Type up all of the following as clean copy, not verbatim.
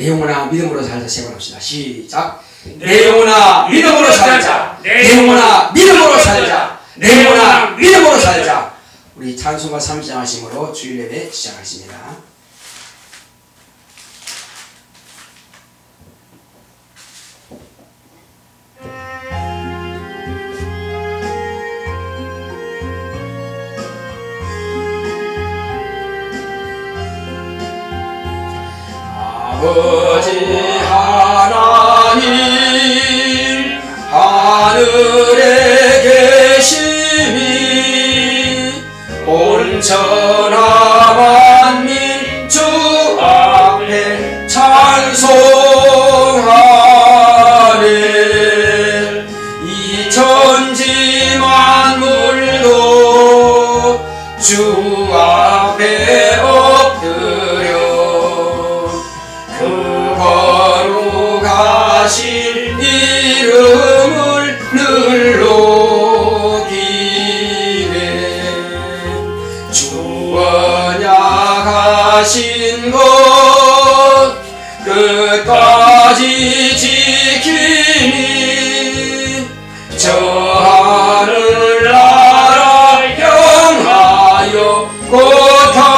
내 영혼아 믿음으로 살자. 세 번 합시다. 시작. 내 영혼아 믿음으로 살자. 내 영혼아 믿음으로 살자. 내 영혼아 믿음으로 살자. 우리 찬송가 3장 하심으로 주일 예배 시작하십니다. 아버지 하나님 하늘에 계시니 온천하 만민 주 앞에 찬송하네. 이 천지 만물도 주 앞에 엎드려 그 거룩하신 이름을 늘 높이네. 주 언약하신 것 끝까지 지키니 저 하늘나라 향하여 곧가리라.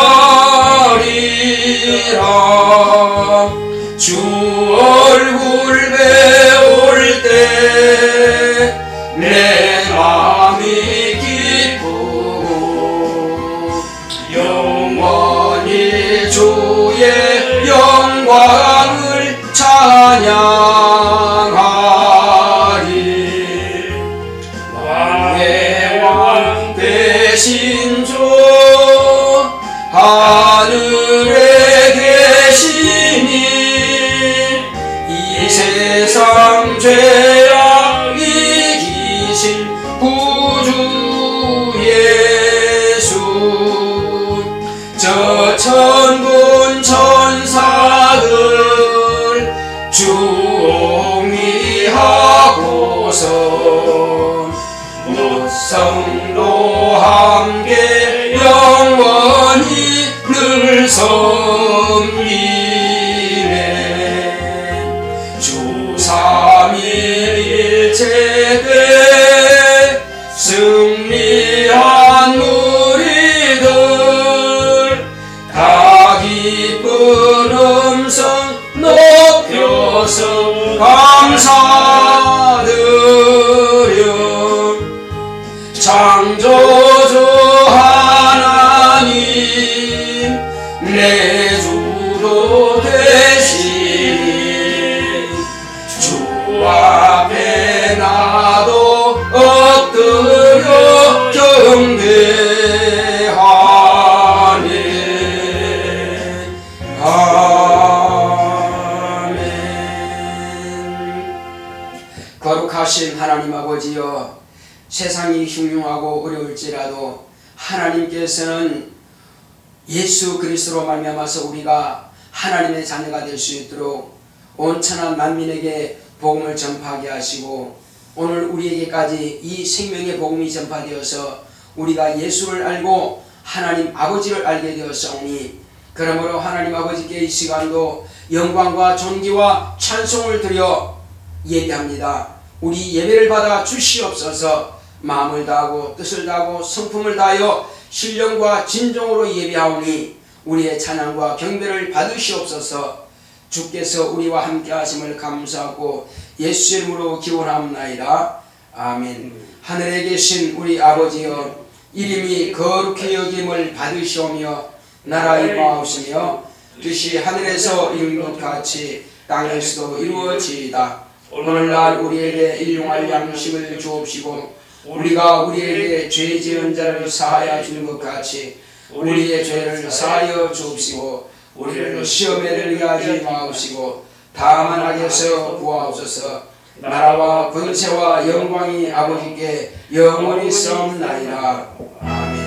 주 얼굴 배울 때 내 맘이 기쁘고 영원히 주의 영광을 찬양하리. 왕의 왕 되신 주 하늘에 계시니 이 세상 죄악 이기신 구주 예수. 저 천군 천사들 주옹이하고서 무성도 함께 영원히 늘 섬기네. 주 삼위일체대 승리한 우리들 다 기쁜 음성 높여서 감사드려. 창조주 하나님 내 주도 되시니 주 앞에 나도 엎드려 경배하네. 아멘. 거룩하신 하나님 아버지여, 세상이 흉흉하고 어려울지라도 하나님께서는 예수 그리스도로 말미암아서 우리가 하나님의 자녀가 될 수 있도록 온천한 만민에게 복음을 전파하게 하시고 오늘 우리에게까지 이 생명의 복음이 전파되어서 우리가 예수를 알고 하나님 아버지를 알게 되었사오니, 그러므로 하나님 아버지께 이 시간도 영광과 존귀와 찬송을 드려 예배합니다. 우리 예배를 받아 주시옵소서. 마음을 다하고 뜻을 다하고 성품을 다하여 신령과 진정으로 예배하오니 우리의 찬양과 경배를 받으시옵소서. 주께서 우리와 함께 하심을 감사하고 예수 이름으로 기원합나이다. 아멘. 하늘에 계신 우리 아버지여, 이름이 거룩히 여김을 받으시오며 나라 임하옵시며 뜻이 하늘에서 이룬 것 같이 땅에서도 이루어지이다. 오늘날 우리에게 일용할 양식을 주옵시고 우리가 우리에게 죄 지은 자를 사하여 주는 것 같이 우리의 죄를 사하여 주옵시고 우리를 시험에 들게 하지 마옵시고 다만 악에서 구하옵소서. 나라와 권세와 영광이 아버지께 영원히 싸움나이다. 아멘.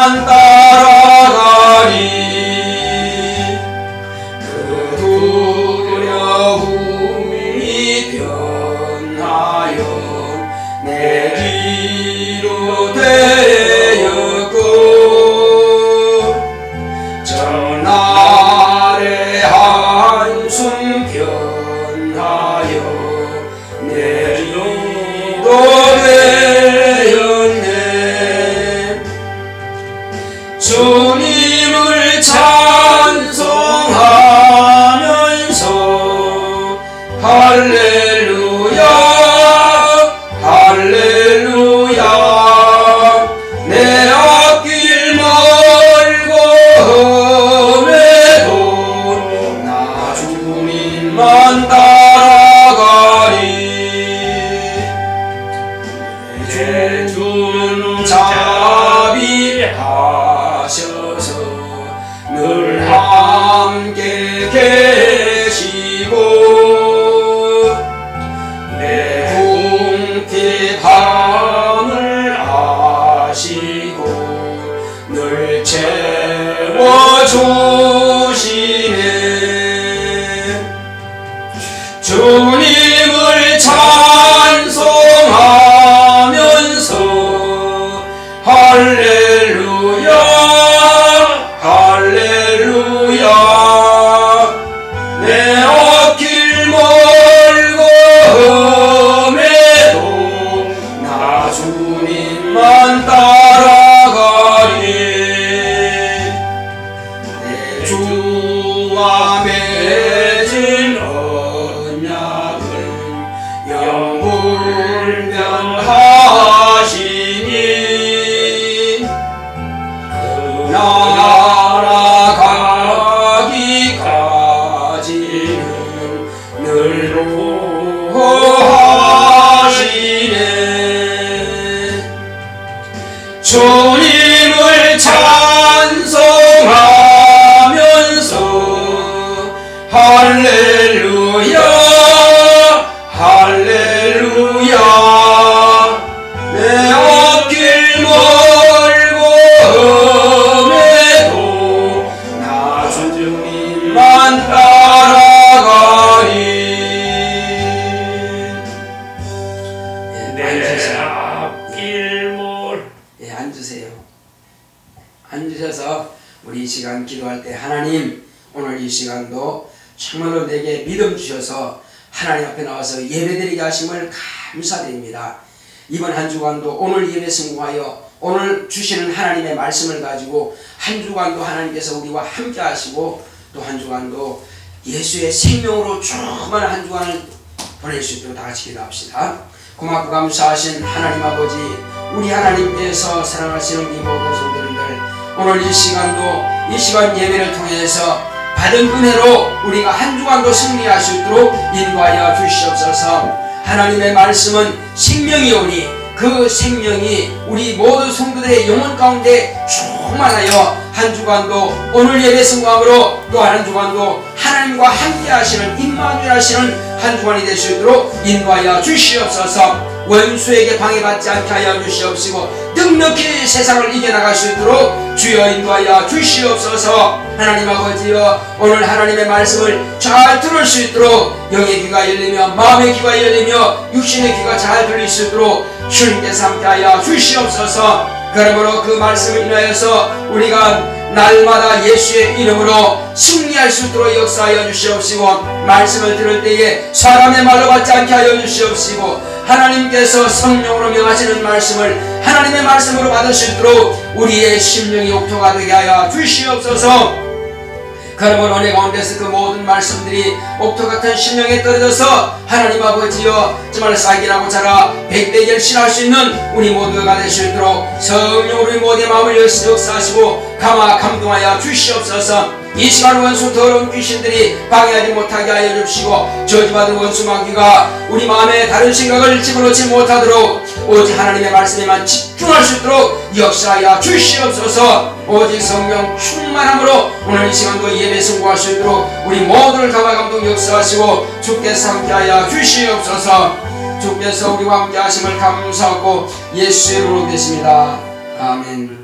주님만 따라가리. 그 두려움이 변하여 내 뒤로 되었고 전날의 한숨 변하여 내 뒤로 되었네. 주님을 찬송하면서 할렐루야 할렐루야 내 앞길 멀고 험해도 나 주님만 따라가리. 내 주는 자비하셔서 늘 함께 계시고 내 궁핍함을 아시고 늘 채워주시네. 주님을 찬송하면서 할렐루야 할렐루야 내 앞길 멀고 험해도 나 주님만 따라가리. 내 주와 맺은 언약은 영불변하시니 그 나라 가기까지는 늘 보호하시네. 주님을 찬송하면서 할렐루야 할렐루야 내 앞길 멀고 험해도 나 주님만 따라가리. 내 앞길 멀 앉으세요. 앉으셔서 우리 이 시간 기도할 때 하나님 오늘 이 시간도 정말로 내게 믿음 주셔서 하나님 앞에 나와서 예배드리게 하심을 감사드립니다. 이번 한 주간도 오늘 예배 성공하여 오늘 주시는 하나님의 말씀을 가지고 한 주간도 하나님께서 우리와 함께 하시고 또 한 주간도 예수의 생명으로 충만한 한 주간을 보낼 수 있도록 다 같이 기도합시다. 고맙고 감사하신 하나님 아버지, 우리 하나님께서 사랑하시는 우리 모든 성도님들, 오늘 이 시간도 이 시간 예배를 통해서 받은 은혜로 우리가 한 주간도 승리할 수 있도록 인도하여 주시옵소서. 하나님의 말씀은 생명이오니 그 생명이 우리 모든 성도들의 영혼 가운데 충만하여 한 주간도 오늘 예배 성공함으로 또 한 주간도 하나님과 함께 하시는 임마누엘 하시는 한 주간이 될 수 있도록 인도하여 주시옵소서. 원수에게 방해받지 않게 하여 주시옵시고 넉넉히 세상을 이겨나갈 수 있도록 주여 인도하여 주시옵소서. 하나님 아버지여, 오늘 하나님의 말씀을 잘 들을 수 있도록 영의 귀가 열리며 마음의 귀가 열리며 육신의 귀가 잘 들릴 수 있도록 주님께서 함께하여 주시옵소서. 그러므로 그 말씀을 인하여서 우리가 날마다 예수의 이름으로 승리할 수 있도록 역사하여 주시옵시고, 말씀을 들을 때에 사람의 말로 받지 않게 하여 주시옵시고, 하나님께서 성령으로 명하시는 말씀을 하나님의 말씀으로 받을 수 있도록 우리의 심령이 옥토가 되게 하여 주시옵소서. 그러므로 내 가운데서 그 모든 말씀들이 옥토 같은 심령에 떨어져서 하나님 아버지여 정말 싹이라고 자라 백배결실할 수 있는 우리 모두가 될 수 있도록 성령으로 우리 모두의 마음을 역사하시고 감화 감동하여 주시옵소서. 이 시간 원수 더러운 귀신들이 방해하지 못하게 하여 주시고, 저주받은 원수 마귀가 우리 마음에 다른 생각을 집어넣지 못하도록 오직 하나님의 말씀에만 집중할 수 있도록 역사하여 주시옵소서. 오직 성령 충만함으로 오늘 이 시간도 예배 성공할 수 있도록 우리 모두를 감화 감동 역사하시고 주께서 함께하여 주시옵소서. 주께서 우리와 함께 하심을 감사하고 예수의 이름으로 되십니다. 아멘.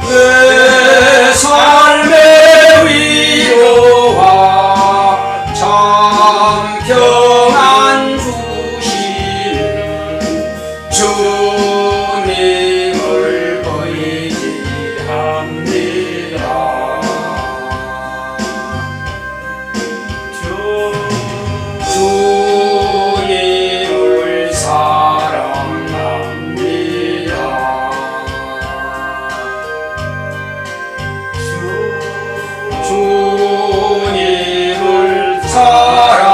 내 삶의 위로와 참 평안 주시는 주님을 의지합니다. 주님을 사랑합니다. 주님을 사랑합니다.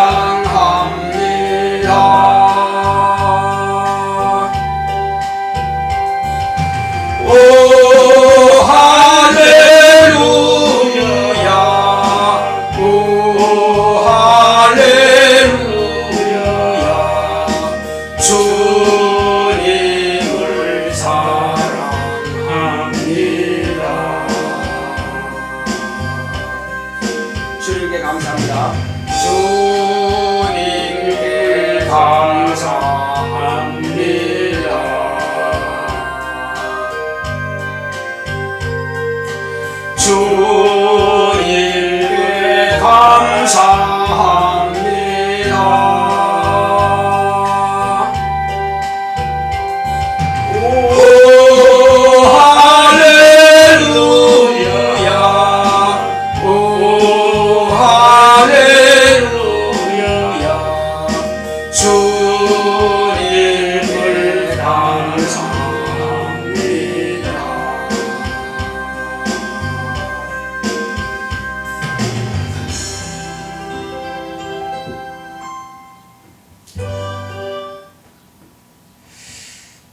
오 할렐루야, 오 할렐루야, 주님을 사랑합니다. 주님께 감사합니다. 주님께 감사합니다. 주님께 감사합니다. 오 할렐루야, 오 할렐루야, 주님을 감사합니다.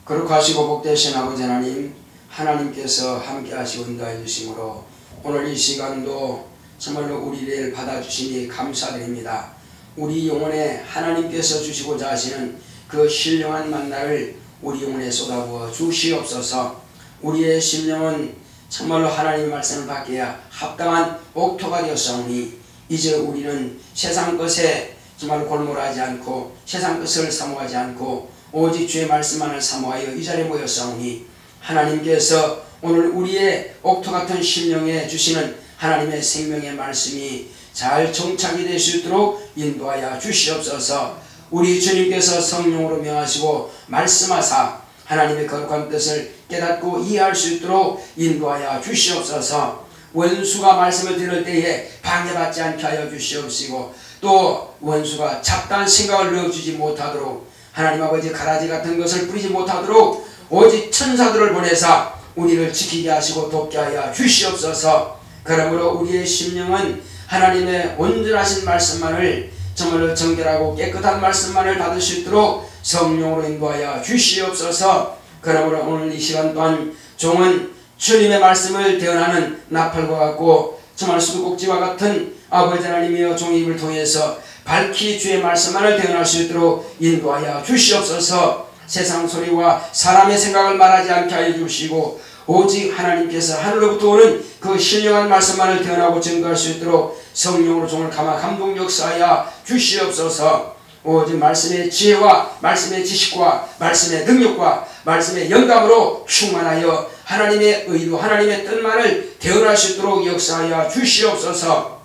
거룩하시고 복되신 아버지 하나님, 하나님께서 함께 하시고 인도해 주심으로 오늘 이 시간도 정말로 우리를 받아주시니 감사드립니다. 우리 영혼에 하나님께서 주시고자 하시는 그 신령한 만나를 우리 영혼에 쏟아부어 주시옵소서. 우리의 심령은 정말로 하나님의 말씀을 받기에 합당한 옥토가 되었사오니 이제 우리는 세상 것에 정말로 골몰하지 않고 세상 것을 사모하지 않고 오직 주의 말씀만을 사모하여 이 자리에 모였사오니 하나님께서 오늘 우리의 옥토 같은 심령에 주시는 하나님의 생명의 말씀이 잘 정착이 될 수 있도록 인도하여 주시옵소서. 우리 주님께서 성령으로 명하시고 말씀하사 하나님의 거룩한 뜻을 깨닫고 이해할 수 있도록 인도하여 주시옵소서. 원수가 말씀을 들을 때에 방해받지 않게 하여 주시옵시고 또 원수가 잡다한 생각을 넣어주지 못하도록 하나님 아버지 가라지 같은 것을 뿌리지 못하도록 오직 천사들을 보내사 우리를 지키게 하시고 돕게 하여 주시옵소서. 그러므로 우리의 심령은 하나님의 온전하신 말씀만을 정말로 정결하고 깨끗한 말씀만을 받을 수 있도록 성령으로 인도하여 주시옵소서. 그러므로 오늘 이 시간 동안 종은 주님의 말씀을 대언하는 나팔과 같고 정말 수도꼭지와 같은 아버지 하나님이여 종의 입을 통해서 밝히 주의 말씀만을 대언할 수 있도록 인도하여 주시옵소서. 세상 소리와 사람의 생각을 말하지 않게 하여 주시고 오직 하나님께서 하늘로부터 오는 그 신령한 말씀만을 대언하고 증거할 수 있도록 성령으로 종을 감화 감동 역사하여 주시옵소서. 오직 말씀의 지혜와 말씀의 지식과 말씀의 능력과 말씀의 영감으로 충만하여 하나님의 의도 하나님의 뜻만을 대언할 수 있도록 역사하여 주시옵소서.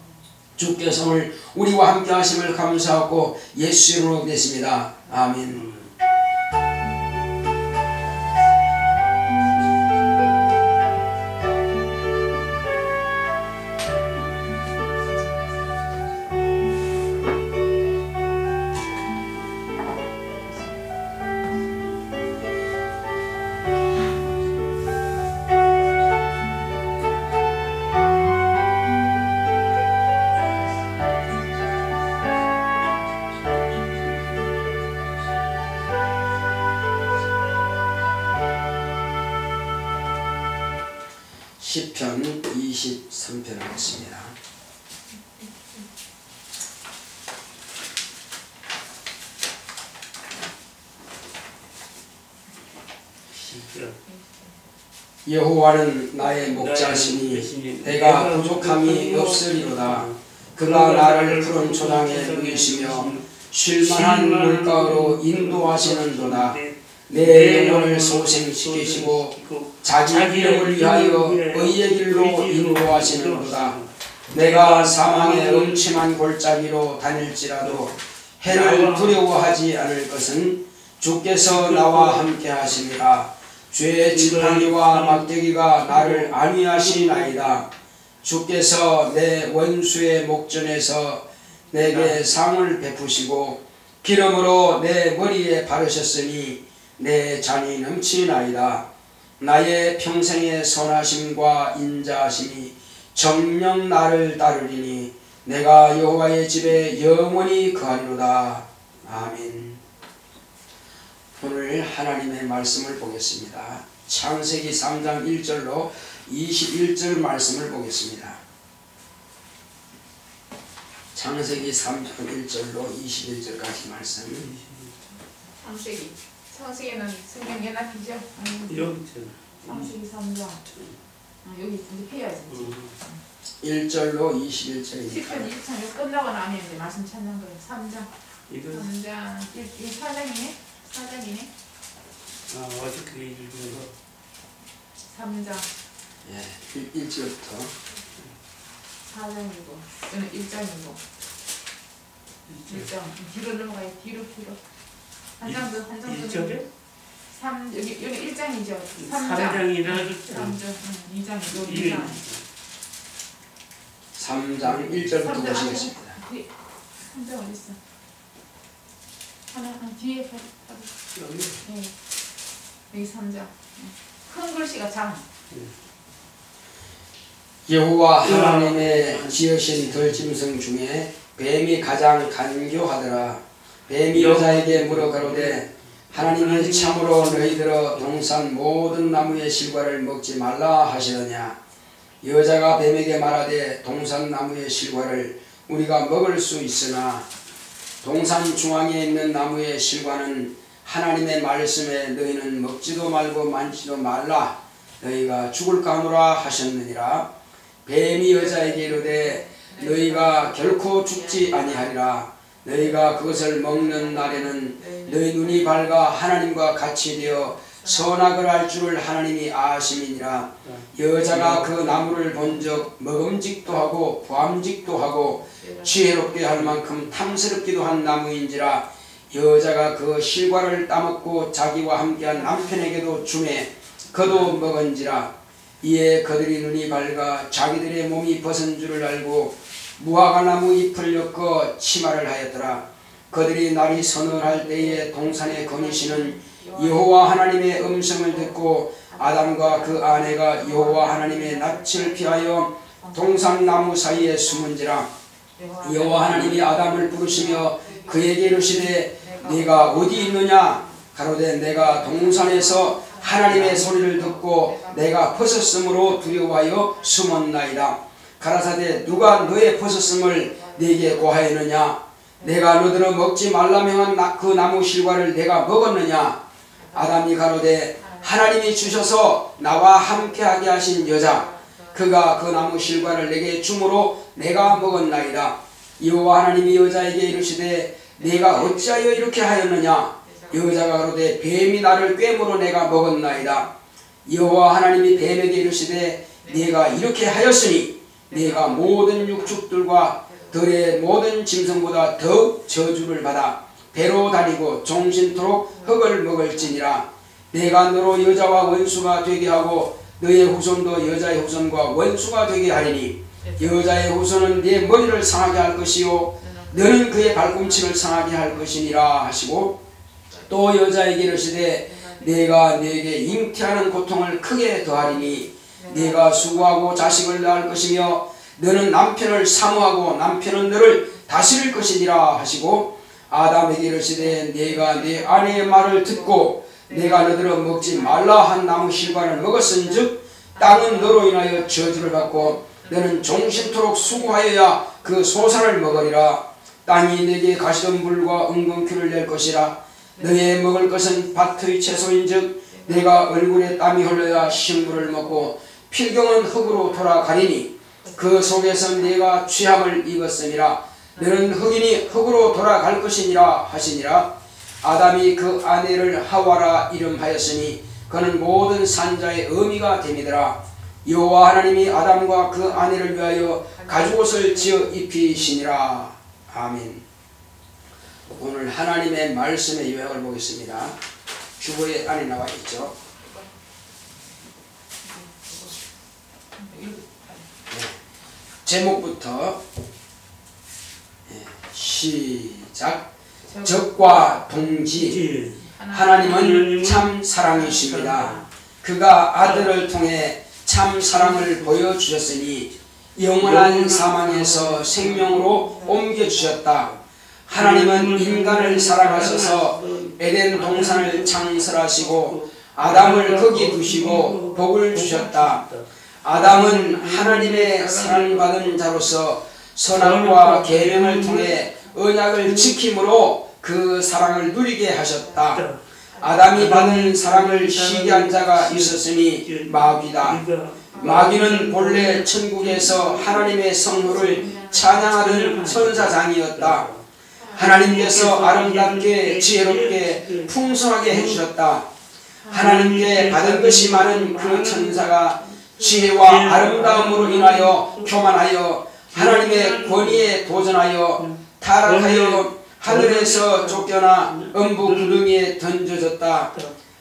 주께서 오늘 우리와 함께 하심을 감사하고 예수 이름으로 기도했습니다. 아멘. 시편 23편 하겠습니다. 여호와는 나의 목자시니 내가 부족함이 없으리로다. 그가 나를 푸른 초장에 누이시며 쉴만한 물가로 인도하시는도다. 내 영혼을 소생시키시고 자기 이름을 위하여 의의 길로 인도하시는도다. 내가 사망의 음침한 골짜기로 다닐지라도 해를 두려워하지 않을 것은 주께서 나와 함께 하심이라. 죄의 지팡이와 막대기가 나를 안위하시나이다. 주께서 내 원수의 목전에서 내게 상을 베푸시고 기름으로 내 머리에 바르셨으니 내 잔이 넘치나이다. 나의 평생의 선하심과 인자하심이 정녕 나를 따르리니 내가 여호와의 집에 영원히 거하리로다. 아멘. 오늘 하나님의 말씀을 보겠습니다. 창세기 3장 1절로 21절 말씀을 보겠습니다. 창세기 3장 1절로 21절까지 말씀. 창세기는 성경 연합이죠? 여기 있잖아. 창세기 3장. 여기 이제 해야지. 1절로 21절입니다. 10편 20편 끝나고 나면 이제 말씀 찾는 거예요. 3장. 이거 3장. 이 4장이네? 4장이네? 어저께 읽은 거. 3장. 예, 1절부터 4장이고 저는 1장이고 1장. 뒤로 넘어가요. 뒤로. 한 장 더. 1절에? 3 여기 1장이죠. 3장. 3장이나 3장. 2장. 2장. 3장 1절부터 보시겠습니다. 3장 어디 있어? 하나 뒤에 여기. 네. 여기 3장. 큰 글씨가 장. 여호와 하나님의 지으신 들짐승 중에 뱀이 가장 간교하더라. 뱀이 여자에게 물어 가로되 하나님이 참으로 너희들어 동산 모든 나무의 실과를 먹지 말라 하시더냐. 여자가 뱀에게 말하되 동산 나무의 실과를 우리가 먹을 수 있으나 동산 중앙에 있는 나무의 실과는 하나님의 말씀에 너희는 먹지도 말고 만지도 말라. 너희가 죽을까 하노라 하셨느니라. 뱀이 여자에게 이르되 너희가 결코 죽지 아니하리라. 너희가 그것을 먹는 날에는 너희 눈이 밝아 하나님과 같이 되어 선악을 알 줄을 하나님이 아심이니라. 여자가 그 나무를 본즉 먹음직도 하고 보암직도 하고 지혜롭게 할 만큼 탐스럽기도 한 나무인지라. 여자가 그 실과를 따먹고 자기와 함께한 남편에게도 주매 그도 먹은지라. 이에 그들이 눈이 밝아 자기들의 몸이 벗은 줄을 알고 무화과나무 잎을 엮어 치마를 하였더라. 그들이 날이 서늘할 때에 동산에 거니시는 여호와 하나님의 음성을 듣고 아담과 그 아내가 여호와 하나님의 낯을 피하여 동산나무 사이에 숨은지라. 여호와 하나님이 아담을 부르시며 그에게 이르시되 네가 어디 있느냐. 가로되 내가 동산에서 하나님의 소리를 듣고 내가 벗었으므로 두려워하여 숨었나이다. 가라사대 누가 너의 벗었음을 네게 고하였느냐. 내가 너더러 먹지 말라 명한 그 나무 실과를 내가 먹었느냐. 아담이 가로되 하나님이 주셔서 나와 함께하게 하신 여자 그가 그 나무 실과를 내게 주므로 내가 먹었나이다. 여호와 하나님이 여자에게 이르시되 네가 어찌하여 이렇게 하였느냐. 여자가 가로되 뱀이 나를 꿰물어 내가 먹었나이다. 여호와 하나님이 뱀에게 이르시되 네가 이렇게 하였으니 네가 모든 육축들과 들의 모든 짐승보다 더욱 저주를 받아 배로 다니고 종신토록 흙을 먹을지니라. 내가 너로 여자와 원수가 되게 하고 너의 후손도 여자의 후손과 원수가 되게 하리니 여자의 후손은 네 머리를 상하게 할 것이요 너는 그의 발꿈치를 상하게 할 것이니라 하시고 또 여자에게 이르시되 내가 네게 잉태하는 고통을 크게 더하리니 네가 수고하고 자식을 낳을 것이며 너는 남편을 사모하고 남편은 너를 다스릴 것이니라 하시고 아담에게 이르시되 네가 네 아내의 말을 듣고 내가 너더러 먹지 말라 한 나무 실과를 먹었은즉 땅은 너로 인하여 저주를 받고 너는 종신토록 수고하여야 그 소산을 먹으리라. 땅이 내게 가시던 물과 은근큐를 낼 것이라. 너의 먹을 것은 밭의 채소인즉 내가 얼굴에 땀이 흘러야 식물을 먹고 필경은 흙으로 돌아가리니 그 속에서 네가 취함을 입었음이라. 너는 흙이니 흙으로 돌아갈 것이니라 하시니라. 아담이 그 아내를 하와라 이름하였으니 그는 모든 산자의 의미가 됨이더라. 여호와 하나님이 아담과 그 아내를 위하여 가죽옷을 지어 입히시니라. 아멘. 오늘 하나님의 말씀의 요약을 보겠습니다. 주보에 안에 나와 있죠. 제목부터 시작. 적과 동지. 하나님은 참 사랑이십니다. 그가 아들을 통해 참 사랑을 보여주셨으니 영원한 사망에서 생명으로 옮겨주셨다. 하나님은 인간을 사랑하셔서 에덴 동산을 창설하시고 아담을 거기 두시고 복을 주셨다. 아담은 하나님의 사랑받은 자로서 선악과 계명을 통해 언약을 지킴으로 그 사랑을 누리게 하셨다. 아담이 받은 사랑을 시기한 자가 있었으니 마귀다. 마귀는 본래 천국에서 하나님의 성호를 찬양하던 천사장이었다. 하나님께서 아름답게 지혜롭게 풍성하게 해주셨다. 하나님께 받은 것이 많은 그 천사가 지혜와 아름다움으로 인하여 교만하여 하나님의 권위에 도전하여 타락하여 하늘에서 쫓겨나 음부 구덩이에 던져졌다.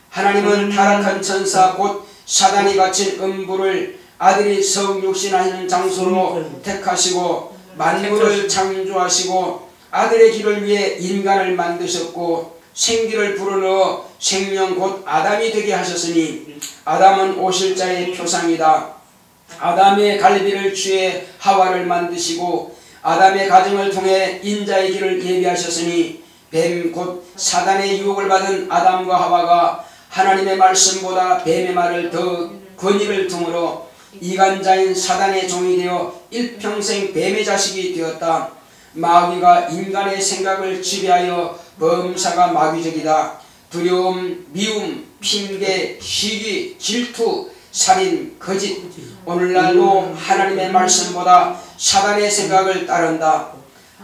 하나님은 타락한 천사 곧 사단이 갇힌 음부를 아들이 성육신하는 장소로 택하시고 만물을 창조하시고 아들의 길을 위해 인간을 만드셨고 생기를 불어넣어 생명 곧 아담이 되게 하셨으니 아담은 오실자의 표상이다. 아담의 갈비를 취해 하와를 만드시고 아담의 가정을 통해 인자의 길을 예비하셨으니 뱀 곧 사단의 유혹을 받은 아담과 하와가 하나님의 말씀보다 뱀의 말을 더 권위를 둠으로 이간자인 사단의 종이 되어 일평생 뱀의 자식이 되었다. 마귀가 인간의 생각을 지배하여 범사가 마귀적이다. 두려움, 미움, 핑계, 시기, 질투, 살인, 거짓. 오늘날도 하나님의 말씀보다 사단의 생각을 따른다.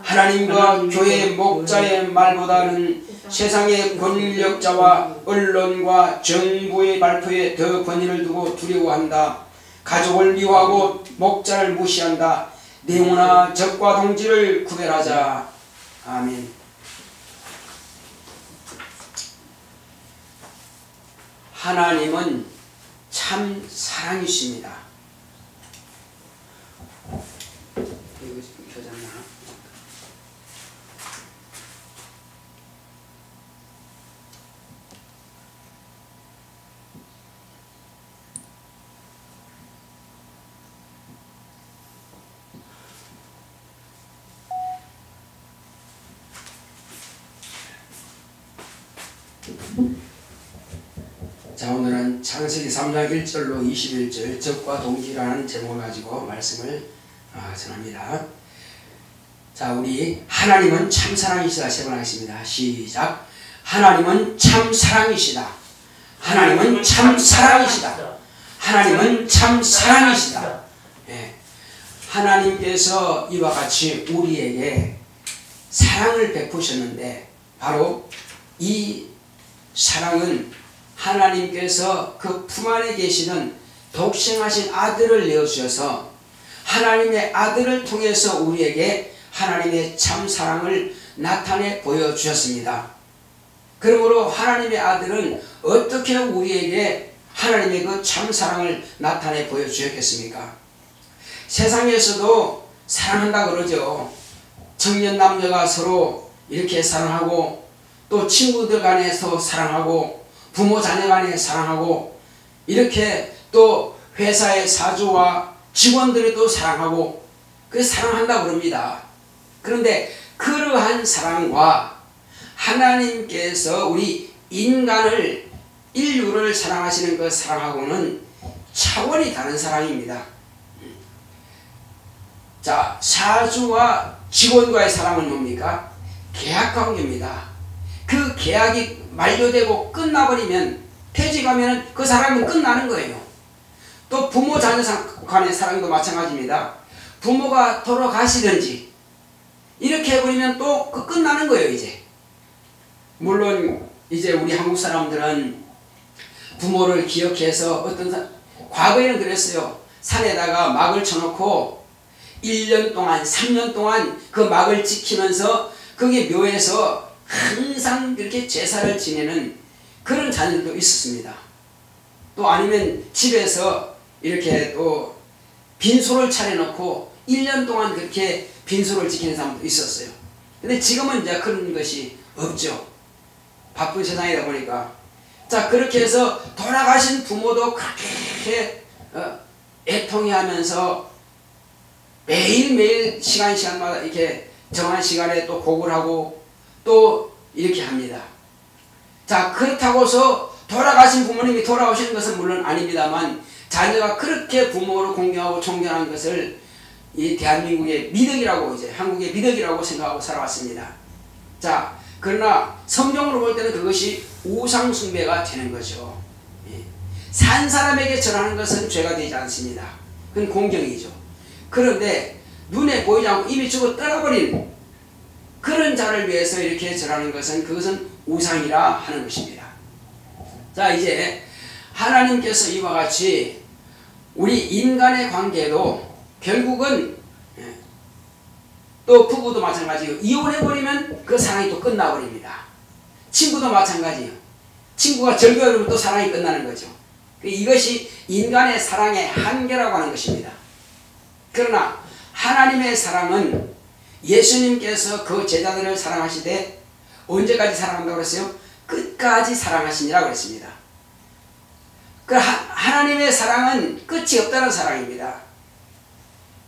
하나님과 교회 목자의 말보다는 세상의 권력자와 언론과 정부의 발표에 더 권위를 두고 두려워한다. 가족을 미워하고 목자를 무시한다. 내오나 적과 동지를 구별하자. 아멘. 하나님은 참 사랑이십니다. 이거 지금 켜졌나? 자, 오늘은 창세기 3장 1절로 21절 적과 동지라는 제목을 가지고 말씀을 전합니다. 자, 우리 하나님은 참 사랑이시다 세 번 하겠습니다. 시작. 하나님은 참 사랑이시다. 하나님은 참 사랑이시다. 하나님은 참 사랑이시다. 예. 하나님께서 이와 같이 우리에게 사랑을 베푸셨는데 바로 이 사랑은 하나님께서 그 품 안에 계시는 독생하신 아들을 내어주셔서 하나님의 아들을 통해서 우리에게 하나님의 참 사랑을 나타내 보여주셨습니다. 그러므로 하나님의 아들은 어떻게 우리에게 하나님의 그 참 사랑을 나타내 보여주셨겠습니까? 세상에서도 사랑한다 그러죠. 청년 남녀가 서로 이렇게 사랑하고 또 친구들 간에서 사랑하고 부모 자녀 간에 사랑하고 이렇게 또 회사의 사주와 직원들이 또 사랑하고 그 사랑한다고 그럽니다. 그런데 그러한 사랑과 하나님께서 우리 인간을 인류를 사랑하시는 그 사랑하고는 차원이 다른 사랑입니다. 자, 사주와 직원과의 사랑은 뭡니까? 계약관계입니다. 그 계약이 만료되고 끝나버리면 퇴직하면 그 사람은 끝나는 거예요. 또 부모 자녀 간의 사랑도 마찬가지입니다. 부모가 돌아가시든지 이렇게 해버리면 또 그 끝나는 거예요. 이제 물론 이제 우리 한국 사람들은 부모를 기억해서 과거에는 그랬어요. 산에다가 막을 쳐놓고 1년 동안 3년 동안 그 막을 지키면서 거기에 묘에서 항상 그렇게 제사를 지내는 그런 자녀들도 있었습니다. 또 아니면 집에서 이렇게 또 빈소를 차려놓고 1년 동안 그렇게 빈소를 지키는 사람도 있었어요. 근데 지금은 이제 그런 것이 없죠. 바쁜 세상이다 보니까. 자, 그렇게 해서 돌아가신 부모도 그렇게 애통해하면서 매일매일 시간마다 이렇게 정한 시간에 또 곡을 하고 또 이렇게 합니다. 자, 그렇다고서 돌아가신 부모님이 돌아오시는 것은 물론 아닙니다만 자녀가 그렇게 부모를 공경하고 존경하는 것을 이 대한민국의 미덕이라고 이제 한국의 미덕이라고 생각하고 살아왔습니다. 자, 그러나 성경으로 볼 때는 그것이 우상숭배가 되는 거죠. 산 사람에게 절하는 것은 죄가 되지 않습니다. 그건 공경이죠. 그런데 눈에 보이지 않고 이미 죽어 떠나버린 그런 자를 위해서 이렇게 절하는 것은 그것은 우상이라 하는 것입니다. 자, 이제 하나님께서 이와 같이 우리 인간의 관계도 결국은 또 부부도 마찬가지고 이혼해버리면 그 사랑이 또 끝나버립니다. 친구도 마찬가지예요. 친구가 절교하면 또 사랑이 끝나는 거죠. 이것이 인간의 사랑의 한계라고 하는 것입니다. 그러나 하나님의 사랑은 예수님께서 그 제자들을 사랑하시되 언제까지 사랑한다고 그랬어요? 끝까지 사랑하시니라고 그랬습니다. 그 하나님의 사랑은 끝이 없다는 사랑입니다.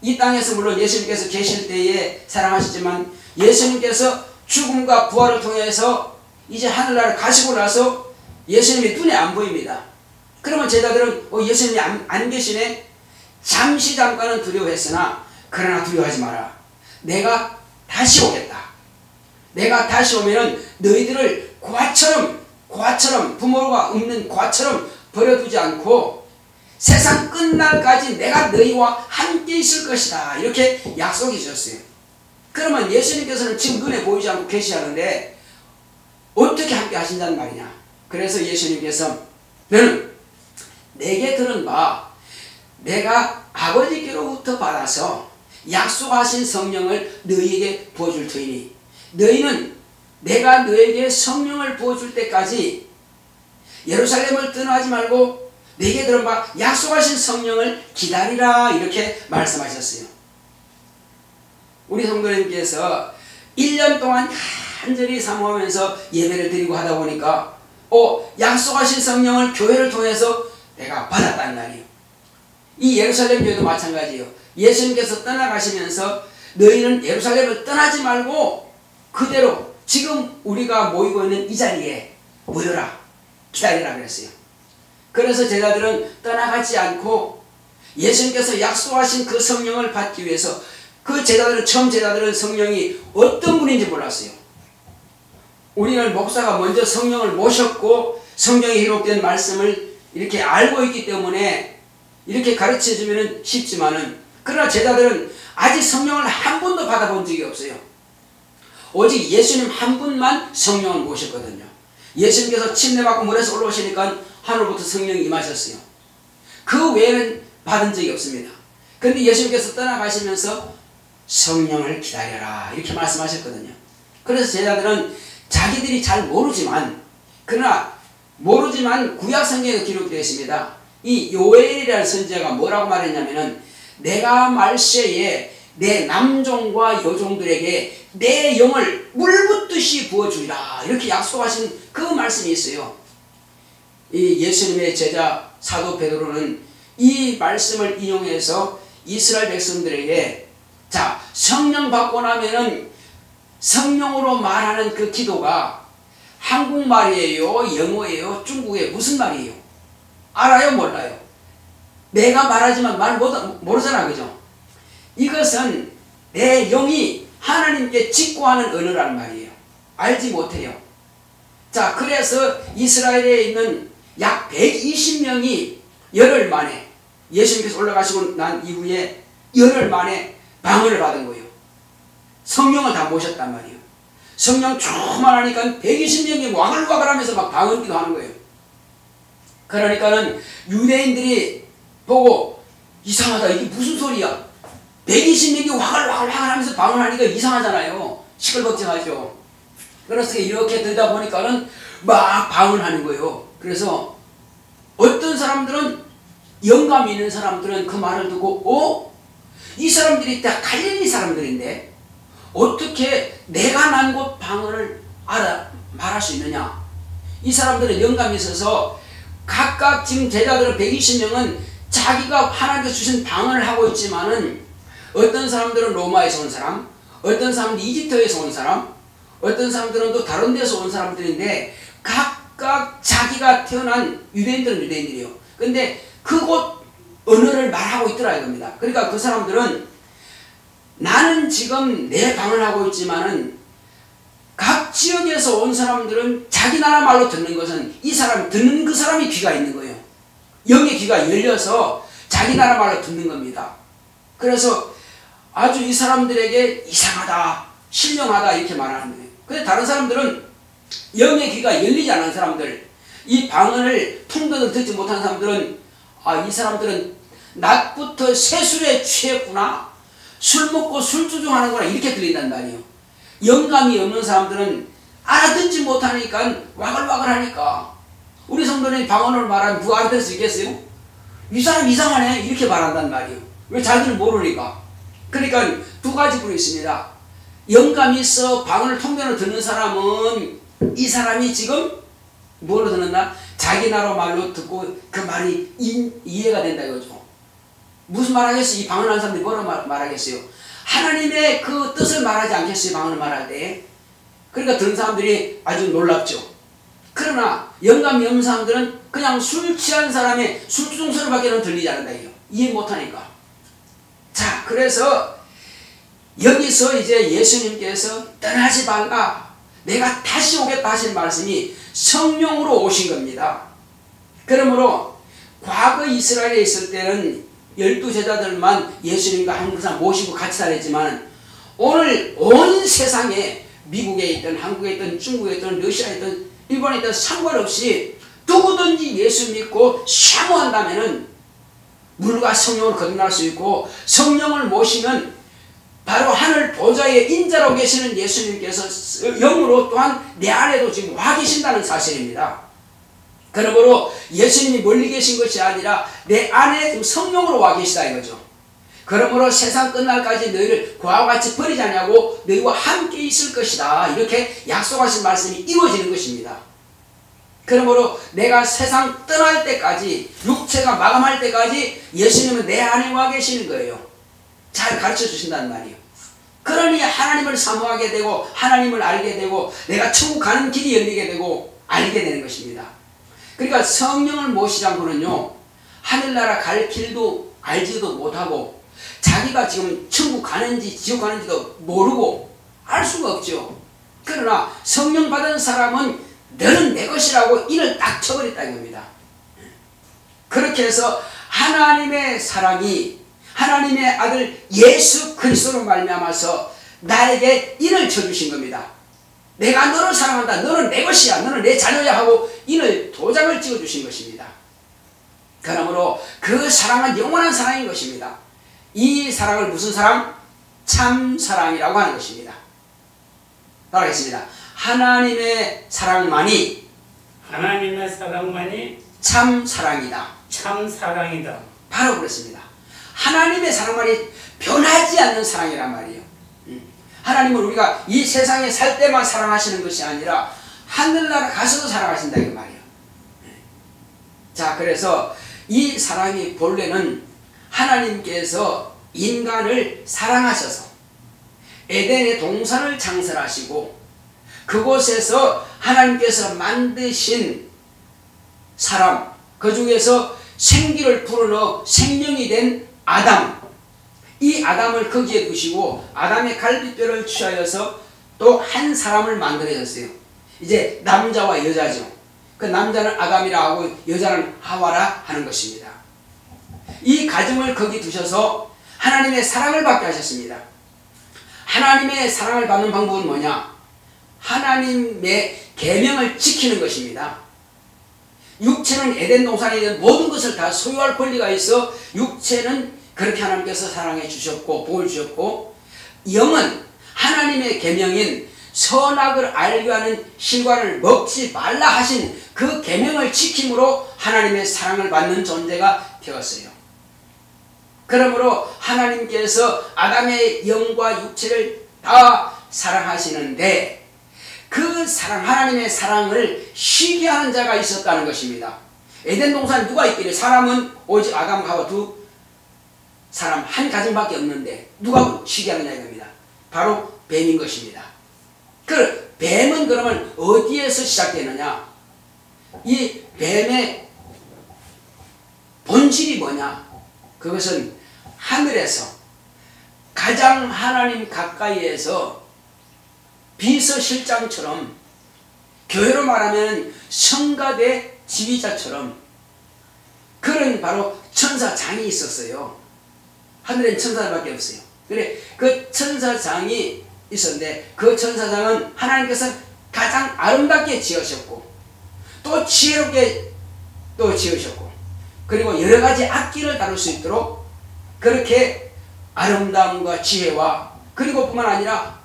이 땅에서 물론 예수님께서 계실 때에 사랑하시지만 예수님께서 죽음과 부활을 통해서 이제 하늘나라를 가시고 나서 예수님이 눈에 안 보입니다. 그러면 제자들은 예수님이 안 계시네? 잠깐은 두려워했으나 그러나 두려워하지 마라. 내가 다시 오겠다. 내가 다시 오면은 너희들을 고아처럼 부모가 없는 고아처럼 버려두지 않고 세상 끝날까지 내가 너희와 함께 있을 것이다. 이렇게 약속해 주셨어요. 그러면 예수님께서는 지금 눈에 보이지 않고 계시하는데 어떻게 함께 하신다는 말이냐. 그래서 예수님께서 너는 내게 들은 바 내가 아버지께로부터 받아서 약속하신 성령을 너희에게 부어줄 터이니 너희는 내가 너에게 성령을 부어줄 때까지 예루살렘을 떠나지 말고 내게 들은 바 약속하신 성령을 기다리라. 이렇게 말씀하셨어요. 우리 성도님께서 1년 동안 간절히 사모하면서 예배를 드리고 하다 보니까 약속하신 성령을 교회를 통해서 내가 받았다는 말이에요. 이 예루살렘 교회도 마찬가지예요. 예수님께서 떠나가시면서 너희는 예루살렘을 떠나지 말고 그대로 지금 우리가 모이고 있는 이 자리에 모여라. 기다리라 그랬어요. 그래서 제자들은 떠나가지 않고 예수님께서 약속하신 그 성령을 받기 위해서 처음 제자들은 성령이 어떤 분인지 몰랐어요. 우리는 목사가 먼저 성령을 모셨고 성경에 기록된 말씀을 이렇게 알고 있기 때문에 이렇게 가르쳐주면 쉽지만은 그러나 제자들은 아직 성령을 한 번도 받아본 적이 없어요. 오직 예수님 한 분만 성령을 모셨거든요. 예수님께서 침례받고 물에서 올라오시니까 하늘부터 성령이 임하셨어요. 그 외에는 받은 적이 없습니다. 그런데 예수님께서 떠나가시면서 성령을 기다려라 이렇게 말씀하셨거든요. 그래서 제자들은 자기들이 잘 모르지만 구약 성경에 기록되어 있습니다. 이 요엘이라는 선지자가 뭐라고 말했냐면은 내가 말세에 내 남종과 여종들에게 내 영을 물붓듯이 부어주리라 이렇게 약속하신 그 말씀이 있어요. 이 예수님의 제자 사도 베드로는 이 말씀을 인용해서 이스라엘 백성들에게 자 성령 받고 나면은 성령으로 말하는 그 기도가 한국말이에요? 영어예요? 중국에 무슨 말이에요? 알아요? 몰라요? 내가 말하지만 말 모르잖아. 그죠? 이것은 내 영이 하나님께 직구하는 언어라는 말이에요. 알지 못해요. 자, 그래서 이스라엘에 있는 약 120명이 열흘 만에 예수님께서 올라가시고 난 이후에 열흘 만에 방언을 받은 거예요. 성령을 다 모셨단 말이에요. 성령 충만하니까 120명이 와글와글 하면서 막 방언 기도하는 거예요. 그러니까는 유대인들이 보고 이상하다. 이게 무슨 소리야? 120명이 와글와글 하면서 방언하니까 이상하잖아요. 시끌벅적하죠. 그래서 이렇게 들다 보니까는 막 방언하는 거예요. 그래서 어떤 사람들은 영감 있는 사람들은 그 말을 듣고 이 사람들이 다 갈릴리 사람들인데 어떻게 내가 난 곳 방언을 말할 수 있느냐. 이 사람들은 영감이 있어서 각각 지금 제자들은 120명은 자기가 하나님께서 주신 방언을 하고 있지만은 어떤 사람들은 로마에서 온 사람, 어떤 사람은 이집트에서 온 사람, 어떤 사람들은 또 다른 데서 온 사람들인데 각각 자기가 태어난 유대인들은 유대인들이에요. 근데 그곳 언어를 말하고 있더라 이겁니다. 그러니까 그 사람들은 나는 지금 내 방언을 하고 있지만은 각 지역에서 온 사람들은 자기 나라 말로 듣는 것은 이 사람 듣는 그 사람이 귀가 있는 거예요. 영의 귀가 열려서 자기 나라 말로 듣는 겁니다. 그래서 아주 이 사람들에게 이상하다, 신령하다 이렇게 말하는 거예요. 근데 다른 사람들은 영의 귀가 열리지 않은 사람들, 이 방언을 통독을 듣지 못한 사람들은 이 사람들은 낮부터 새술에 취했구나, 술 먹고 술주정하는구나 이렇게 들린단 말이에요. 영감이 없는 사람들은 알아듣지 못하니까 와글와글 하니까 우리 성도들이 방언을 말하면 누가 알아들을 수 있겠어요? 이 사람 이상하네 이렇게 말한단 말이에요. 왜 자기를 모르니까. 그러니까 두 가지 부류 있습니다. 영감이 있어 방언을 통변으로 듣는 사람은 이 사람이 지금 뭐로 듣는다? 자기 나라 말로 듣고 그 말이 이해가 된다 이거죠. 무슨 말 하겠어요? 이 방언하는 사람들이 뭐라고 말하겠어요? 하나님의 그 뜻을 말하지 않겠어요? 방언을 말할 때. 그러니까 듣는 사람들이 아주 놀랍죠. 그러나 영감이 없는 사람들은 그냥 술 취한 사람의 술주정 소리밖에는 들리지 않는다 이거. 이해 못하니까. 자, 그래서 여기서 이제 예수님께서 떠나지 말라, 내가 다시 오겠다 하신 말씀이 성령으로 오신 겁니다. 그러므로 과거 이스라엘에 있을 때는 12제자들만 예수님과 항상 모시고 같이 다녔지만 오늘 온 세상에 미국에 있든 한국에 있든 중국에 있든 러시아에 있든 일본에 있든 상관없이 누구든지 예수 믿고 사모한다면은 물과 성령을 거듭날 수 있고, 성령을 모시면 바로 하늘 보좌에 인자로 계시는 예수님께서 영으로 또한 내 안에도 지금 와 계신다는 사실입니다. 그러므로 예수님이 멀리 계신 것이 아니라 내 안에 지금 성령으로 와 계시다 이거죠. 그러므로 세상 끝날까지 너희를 그와 같이 버리지 않냐고 너희와 함께 있을 것이다 이렇게 약속하신 말씀이 이루어지는 것입니다. 그러므로 내가 세상 떠날 때까지, 육체가 마감할 때까지 예수님은 내 안에 와 계시는 거예요. 잘 가르쳐 주신다는 말이에요. 그러니 하나님을 사모하게 되고 하나님을 알게 되고 내가 천국 가는 길이 열리게 되고 알게 되는 것입니다. 그러니까 성령을 모시지 않고는요 하늘나라 갈 길도 알지도 못하고 자기가 지금 천국 가는지 지옥 가는지도 모르고 알 수가 없죠. 그러나 성령 받은 사람은 너는 내 것이라고 이를 딱 쳐버렸다 이겁니다. 그렇게 해서 하나님의 사랑이 하나님의 아들 예수 그리스도로 말미암아서 나에게 인을 쳐주신 겁니다. 내가 너를 사랑한다, 너는 내 것이야, 너는 내 자녀야 하고 인을 도장을 찍어주신 것입니다. 그러므로 그 사랑은 영원한 사랑인 것입니다. 이 사랑을 무슨 사랑? 참 사랑이라고 하는 것입니다. 따라하겠습니다. 하나님의 사랑만이 참 사랑이다. 참 사랑이다. 바로 그렇습니다. 하나님의 사랑만이 변하지 않는 사랑이란 말이에요. 하나님은 우리가 이 세상에 살 때만 사랑하시는 것이 아니라 하늘나라 가서도 사랑하신다 이 말이에요. 자, 그래서 이 사랑이 본래는 하나님께서 인간을 사랑하셔서 에덴의 동산을 창설하시고 그곳에서 하나님께서 만드신 사람, 그 중에서 생기를 불어넣어 생명이 된 아담, 이 아담을 거기에 두시고 아담의 갈비뼈를 취하여서 또 한 사람을 만들어졌어요. 이제 남자와 여자죠. 그 남자는 아담이라 하고 여자는 하와라 하는 것입니다. 이 가정을 거기 두셔서 하나님의 사랑을 받게 하셨습니다. 하나님의 사랑을 받는 방법은 뭐냐? 하나님의 계명을 지키는 것입니다. 육체는 에덴 동산에 있는 모든 것을 다 소유할 권리가 있어 육체는 그렇게 하나님께서 사랑해 주셨고 복을 주셨고, 영은 하나님의 계명인 선악을 알게 하는 실과를 먹지 말라 하신 그 계명을 지킴으로 하나님의 사랑을 받는 존재가 되었어요. 그러므로 하나님께서 아담의 영과 육체를 다 사랑하시는데 그 사랑, 하나님의 사랑을 시기하는 자가 있었다는 것입니다. 에덴 동산 누가 있길래? 사람은 오직 아담과 하와 두 사람 한 가정밖에 없는데 누가 시기하느냐 이겁니다. 바로 뱀인 것입니다. 그 뱀은 그러면 어디에서 시작되느냐? 이 뱀의 본질이 뭐냐? 그것은 하늘에서 가장 하나님 가까이에서 비서실장처럼, 교회로 말하면 성가대 지휘자처럼 그런 바로 천사장이 있었어요. 하늘엔 천사밖에 없어요. 그래, 그 천사장이 있었는데 그 천사장은 하나님께서 가장 아름답게 지으셨고 또 지혜롭게 또 지으셨고 그리고 여러가지 악기를 다룰 수 있도록 그렇게 아름다움과 지혜와 그리고 뿐만 아니라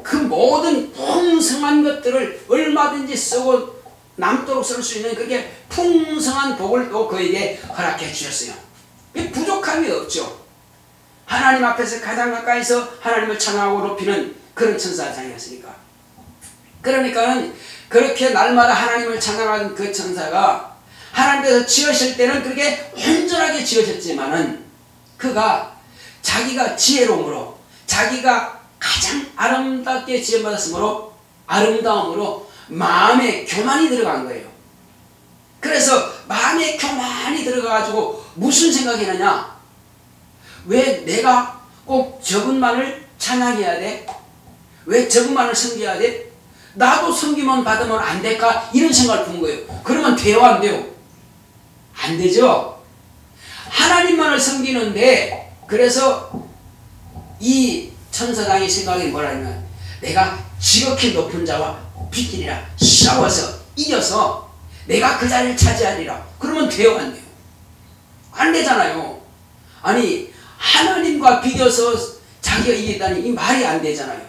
그 모든 풍성한 것들을 얼마든지 쓰고 남도록 쓸 수 있는 그렇게 풍성한 복을 또 그에게 허락해 주셨어요. 부족함이 없죠. 하나님 앞에서 가장 가까이서 하나님을 찬양하고 높이는 그런 천사장이었으니까. 그러니까는 그렇게 날마다 하나님을 찬양하는 그 천사가 하나님께서 지으실 때는 그렇게 온전하게 지으셨지만은 그가 자기가 지혜로움으로 자기가 가장 아름답게 지음받았으므로 아름다움으로 마음에 교만이 들어간 거예요. 그래서 마음에 교만이 들어가가지고 무슨 생각이 나냐? 왜 내가 꼭 저분만을 찬양해야 돼? 왜 저분만을 섬겨야 돼? 나도 섬기만 받으면 안 될까? 이런 생각을 든 거예요. 그러면 돼요, 안 돼요? 안 되죠? 하나님만을 섬기는데, 그래서 이 천사장의 생각이 뭐라면, 내가 지극히 높은 자와 비끼리라 싸워서 이겨서 내가 그 자리를 차지하리라. 그러면 돼요, 안 돼요? 안 되잖아요. 아니, 하나님과 비교해서 자기가 이기다니 이 말이 안 되잖아요.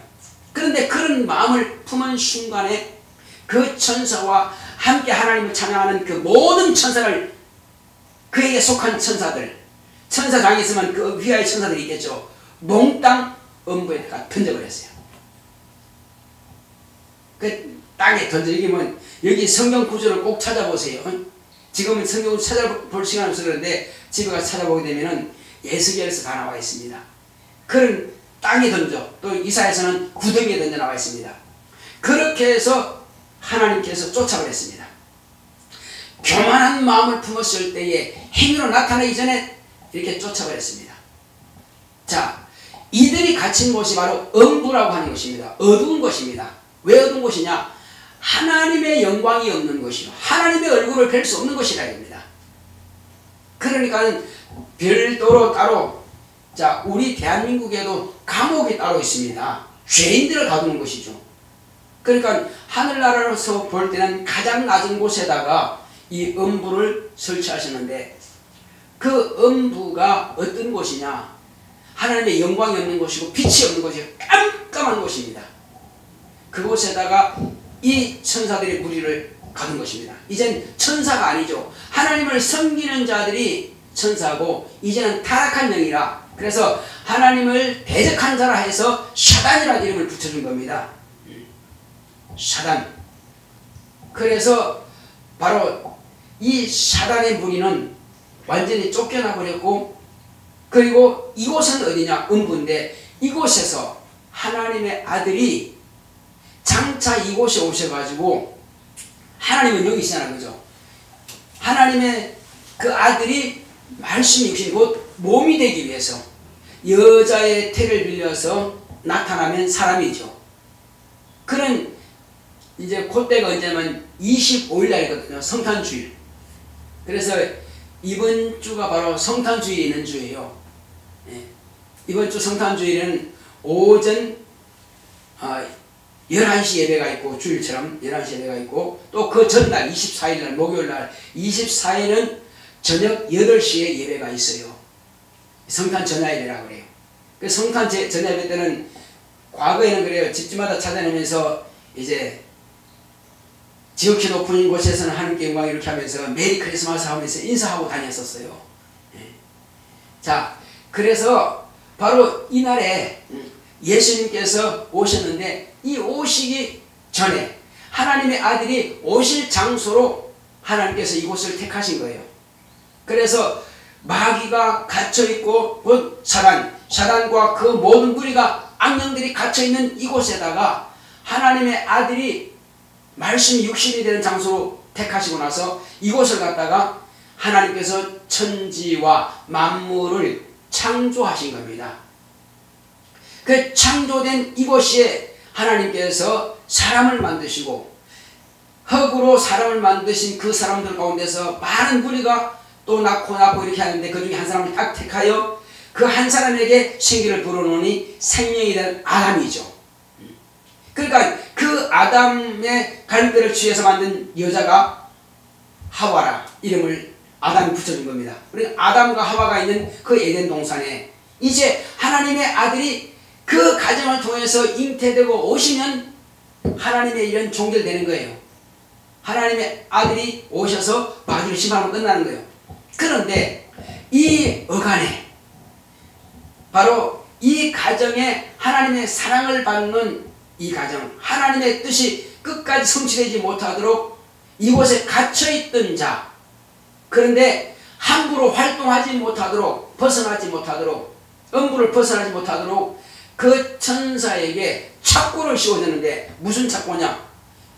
그런데 그런 마음을 품은 순간에 그 천사와 함께 하나님을 찬양하는 그 모든 천사를, 그에게 속한 천사들, 천사장이 있으면 그 위아의 천사들이 있겠죠. 몽땅 음부에다가 던져버렸어요. 그 땅에 던져지면 여기 성경 구절을 꼭 찾아보세요. 지금은 성경을 찾아볼 시간이 없어서 그런데 집에 가서 찾아보게 되면은 예수계에서 다 나와 있습니다. 그런 땅에 던져, 또 이사야서는 구덩이에 던져 나와 있습니다. 그렇게 해서 하나님께서 쫓아버렸습니다. 교만한 마음을 품었을 때에 행위로 나타나기 전에 이렇게 쫓아버렸습니다. 자, 이들이 갇힌 곳이 바로 음부라고 하는 것입니다. 어두운 곳입니다. 왜 어두운 곳이냐? 하나님의 영광이 없는 곳이요, 하나님의 얼굴을 뵐 수 없는 곳이라 입니다. 그러니까 별도로 따로, 자, 우리 대한민국에도 감옥이 따로 있습니다. 죄인들을 가두는 것이죠. 그러니까 하늘나라로서 볼 때는 가장 낮은 곳에다가 이 음부를 설치하셨는데, 그 음부가 어떤 곳이냐? 하나님의 영광이 없는 곳이고 빛이 없는 곳이고 깜깜한 곳입니다. 그곳에다가 이 천사들의 무리를 가둔 것입니다. 이젠 천사가 아니죠. 하나님을 섬기는 자들이 천사고 이제는 타락한 영이라, 그래서 하나님을 대적한 자라 해서 사단이라는 이름을 붙여준 겁니다. 사단. 그래서 바로 이 사단의 무리는 완전히 쫓겨나 버렸고, 그리고 이곳은 어디냐? 음부인데 이곳에서 하나님의 아들이 장차 이곳에 오셔가지고, 하나님은 여기 있잖아, 그죠? 하나님의 그 아들이 말씀이 육신이 곧 몸이 되기 위해서 여자의 태를 빌려서 나타나면 사람이죠. 그런 이제 그때가 언제냐면 25일 날이거든요. 성탄주일. 그래서 이번 주가 바로 성탄주일이 있는 주예요. 예. 이번 주 성탄주일은 오전 11시 예배가 있고, 주일처럼 11시 예배가 있고, 또 그 전날 24일날 목요일날 24일은 저녁 8시에 예배가 있어요. 성탄 전야예배라고 그래요. 그 성탄 전야예배 때는 과거에는 그래요. 집집마다 찾아내면서 이제 지극히 높은 곳에서는 하나님께 영광 이렇게 하면서 메리 크리스마스 하면서 인사하고 다녔었어요. 자, 그래서 바로 이날에 예수님께서 오셨는데, 이 오시기 전에 하나님의 아들이 오실 장소로 하나님께서 이곳을 택하신 거예요. 그래서 마귀가 갇혀있고, 곧 사단과 그 모든 무리가, 악령들이 갇혀있는 이곳에다가 하나님의 아들이 말씀이 육신이 되는 장소로 택하시고 나서 이곳을 갖다가 하나님께서 천지와 만물을 창조하신 겁니다. 그 창조된 이곳에 하나님께서 사람을 만드시고, 흙으로 사람을 만드신 그 사람들 가운데서 많은 무리가 또 낳고 이렇게 하는데, 그 중에 한 사람을 딱 택하여 그 한 사람에게 생기를 불어넣으니 생명이 된 아담이죠. 그러니까 그 아담의 갈대를 취해서 만든 여자가 하와라, 이름을 아담이 붙여준 겁니다. 그러니까 아담과 하와가 있는 그 에덴 동산에 이제 하나님의 아들이 그 가정을 통해서 잉태되고 오시면 하나님의 일은 종결되는 거예요. 하나님의 아들이 오셔서 마귀를 심판하고 끝나는 거예요. 그런데 이 어간에, 바로 이 가정에 하나님의 사랑을 받는 이 가정, 하나님의 뜻이 끝까지 성취되지 못하도록 이곳에 갇혀있던 자, 그런데 함부로 활동하지 못하도록, 벗어나지 못하도록, 음부를 벗어나지 못하도록 그 천사에게 착고를 씌워줬는데, 무슨 착고냐?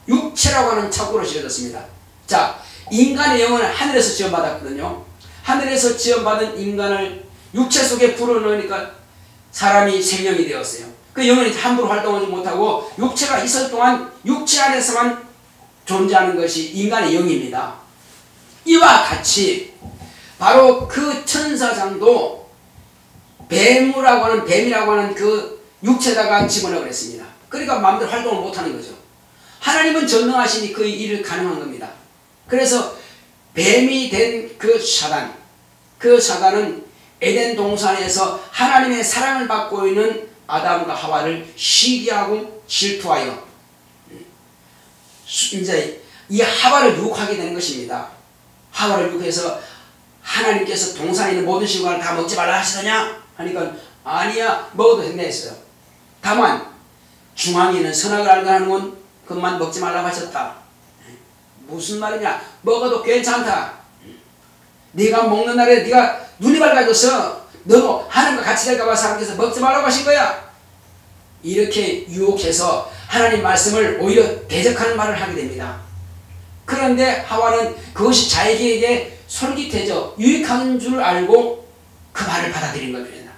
육체라고 하는 착고를 씌워줬습니다. 자, 인간의 영혼은 하늘에서 지원받았거든요. 하늘에서 지원받은 인간을 육체 속에 불어넣으니까 사람이 생명이 되었어요. 그 영혼이 함부로 활동하지 못하고 육체가 있을 동안 육체 안에서만 존재하는 것이 인간의 영입니다. 이와 같이 바로 그 천사장도 뱀이라고 하는 그 육체에다가 집어넣어 그랬습니다. 그러니까 마음대로 활동을 못하는 거죠. 하나님은 전능하시니 그 일을 가능한 겁니다. 그래서 뱀이 된 그 사단은 에덴 동산에서 하나님의 사랑을 받고 있는 아담과 하와를 시기하고 질투하여 이제 이 하와를 유혹하게 되는 것입니다. 하와를 유혹해서 하나님께서 동산에 있는 모든 식물을 다 먹지 말라 하시더냐? 하니까 아니야, 먹어도 된다 했어요. 다만 중앙에 있는 선악을 알게 건 그것만 먹지 말라고 하셨다. 무슨 말이냐? 먹어도 괜찮다. 네가 먹는 날에 네가 눈이 밝아져서 너도 하나님과 같이 될까 봐서 하나님께서 먹지 말라고 하신 거야. 이렇게 유혹해서 하나님 말씀을 오히려 대적하는 말을 하게 됩니다. 그런데 하와는 그것이 자기에게 솔깃해져 유익한 줄 알고 그 말을 받아들인 겁니다.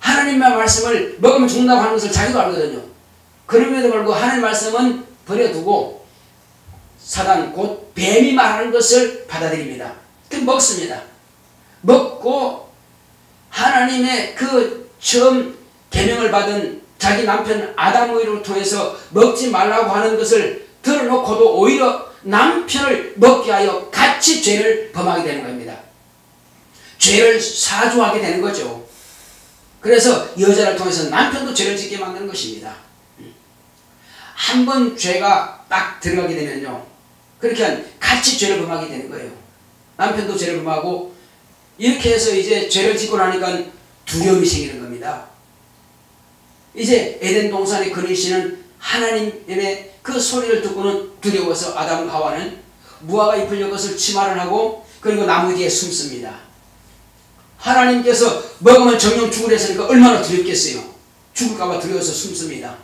하나님의 말씀을 먹으면 죽는다고 하는 것을 자기도 알거든요. 그럼에도 불구하고 하나님의 말씀은 버려두고 사단 곧 뱀이 말하는 것을 받아들입니다. 그 먹습니다. 먹고 하나님의 그 처음 계명을 받은 자기 남편 아담을 통해서 먹지 말라고 하는 것을 들어놓고도 오히려 남편을 먹게 하여 같이 죄를 범하게 되는 겁니다. 죄를 사주하게 되는 거죠. 그래서 여자를 통해서 남편도 죄를 짓게 만드는 것입니다. 한번 죄가 딱 들어가게 되면요, 그렇게 한 같이 죄를 범하게 되는 거예요. 남편도 죄를 범하고 이렇게 해서 이제 죄를 짓고 나니까 두려움이 생기는 겁니다. 이제 에덴 동산에 거니시는 하나님의 그 소리를 듣고는 두려워서 아담과 하와는 무화과 잎을 엮어서 치마를 하고 그리고 나무 뒤에 숨습니다. 하나님께서 먹으면 정령 죽으려 했으니까 얼마나 두렵겠어요. 죽을까봐 두려워서 숨습니다.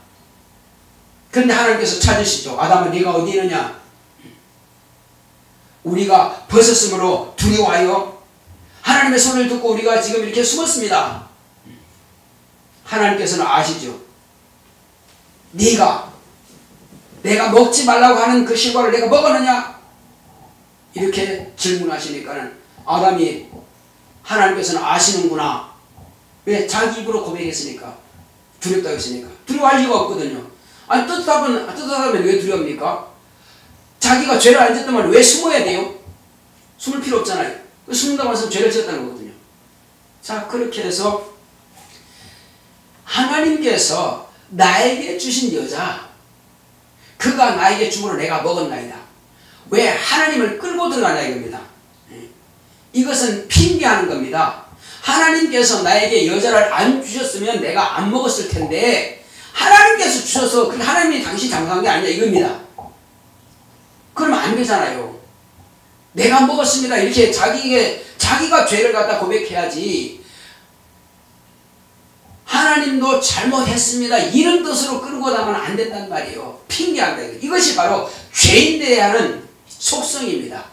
그런데 하나님께서 찾으시죠. 아담아, 네가 어디 있느냐? 우리가 벗었으므로 두려워하여 하나님의 소리를 듣고 우리가 지금 이렇게 숨었습니다. 하나님께서는 아시죠. 내가 먹지 말라고 하는 그 실과를 내가 먹었느냐? 이렇게 질문하시니까는 아담이 하나님께서는 아시는구나. 왜? 자기 입으로 고백했으니까. 두렵다고 했으니까. 두려워할 이유가 없거든요. 아니 떳떳하면 왜 두려웁니까? 자기가 죄를 안 짓다면 왜 숨어야 돼요? 숨을 필요 없잖아요. 숨는다고 해서 죄를 지었다는 거거든요. 자, 그렇게 해서 하나님께서 나에게 주신 여자, 그가 나에게 줌으로 내가 먹었나이다. 왜 하나님을 끌고 들어가냐 이겁니다. 이것은 핑계하는 겁니다. 하나님께서 나에게 여자를 안 주셨으면 내가 안 먹었을 텐데 하나님께서 주셔서 하나님이 당신 잘못한 게 아니냐 이겁니다. 그러면 안 되잖아요. 내가 먹었습니다. 이렇게 자기가 죄를 갖다 고백해야지. 하나님도 잘못했습니다. 이런 뜻으로 끌고 가면 안 된단 말이에요. 핑계한다. 이것이 바로 죄인들에 하는 속성입니다.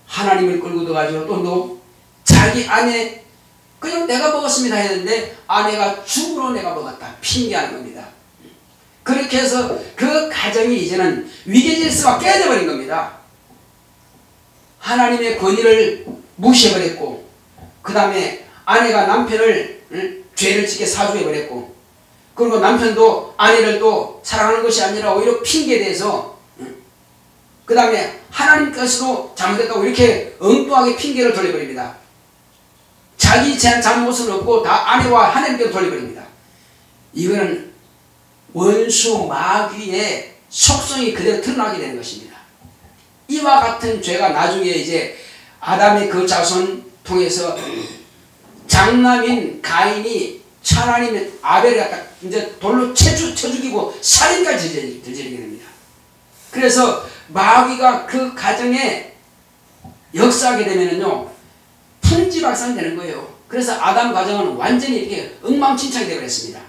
하나님을 끌고 들어가지고 또 자기 아내 그냥 내가 먹었습니다 했는데 아내가 죽으로 내가 먹었다. 핑계하는 겁니다. 그렇게 해서 그 가정이 이제는 위계질서가 깨져버린 겁니다. 하나님의 권위를 무시해버렸고 그 다음에 아내가 남편을 죄를 짓게 사주해버렸고 그리고 남편도 아내를 또 사랑하는 것이 아니라 오히려 핑계에 대해서 그 다음에 하나님께서도 잘못했다고 이렇게 엉뚱하게 핑계를 돌려버립니다. 자기 잘못을 없고 다 아내와 하나님께로 돌려버립니다. 이거는 원수 마귀의 속성이 그대로 드러나게 되는 것입니다. 이와 같은 죄가 나중에 이제 아담의 그 자손 통해서 장남인 가인이 하나님의 아벨을 갖다 이제 돌로 쳐 죽이고 살인까지 저지르게 됩니다. 그래서 마귀가 그 가정에 역사하게 되면은요 풍지박산되는 거예요. 그래서 아담 가정은 완전히 이렇게 엉망진창이 되어버렸습니다.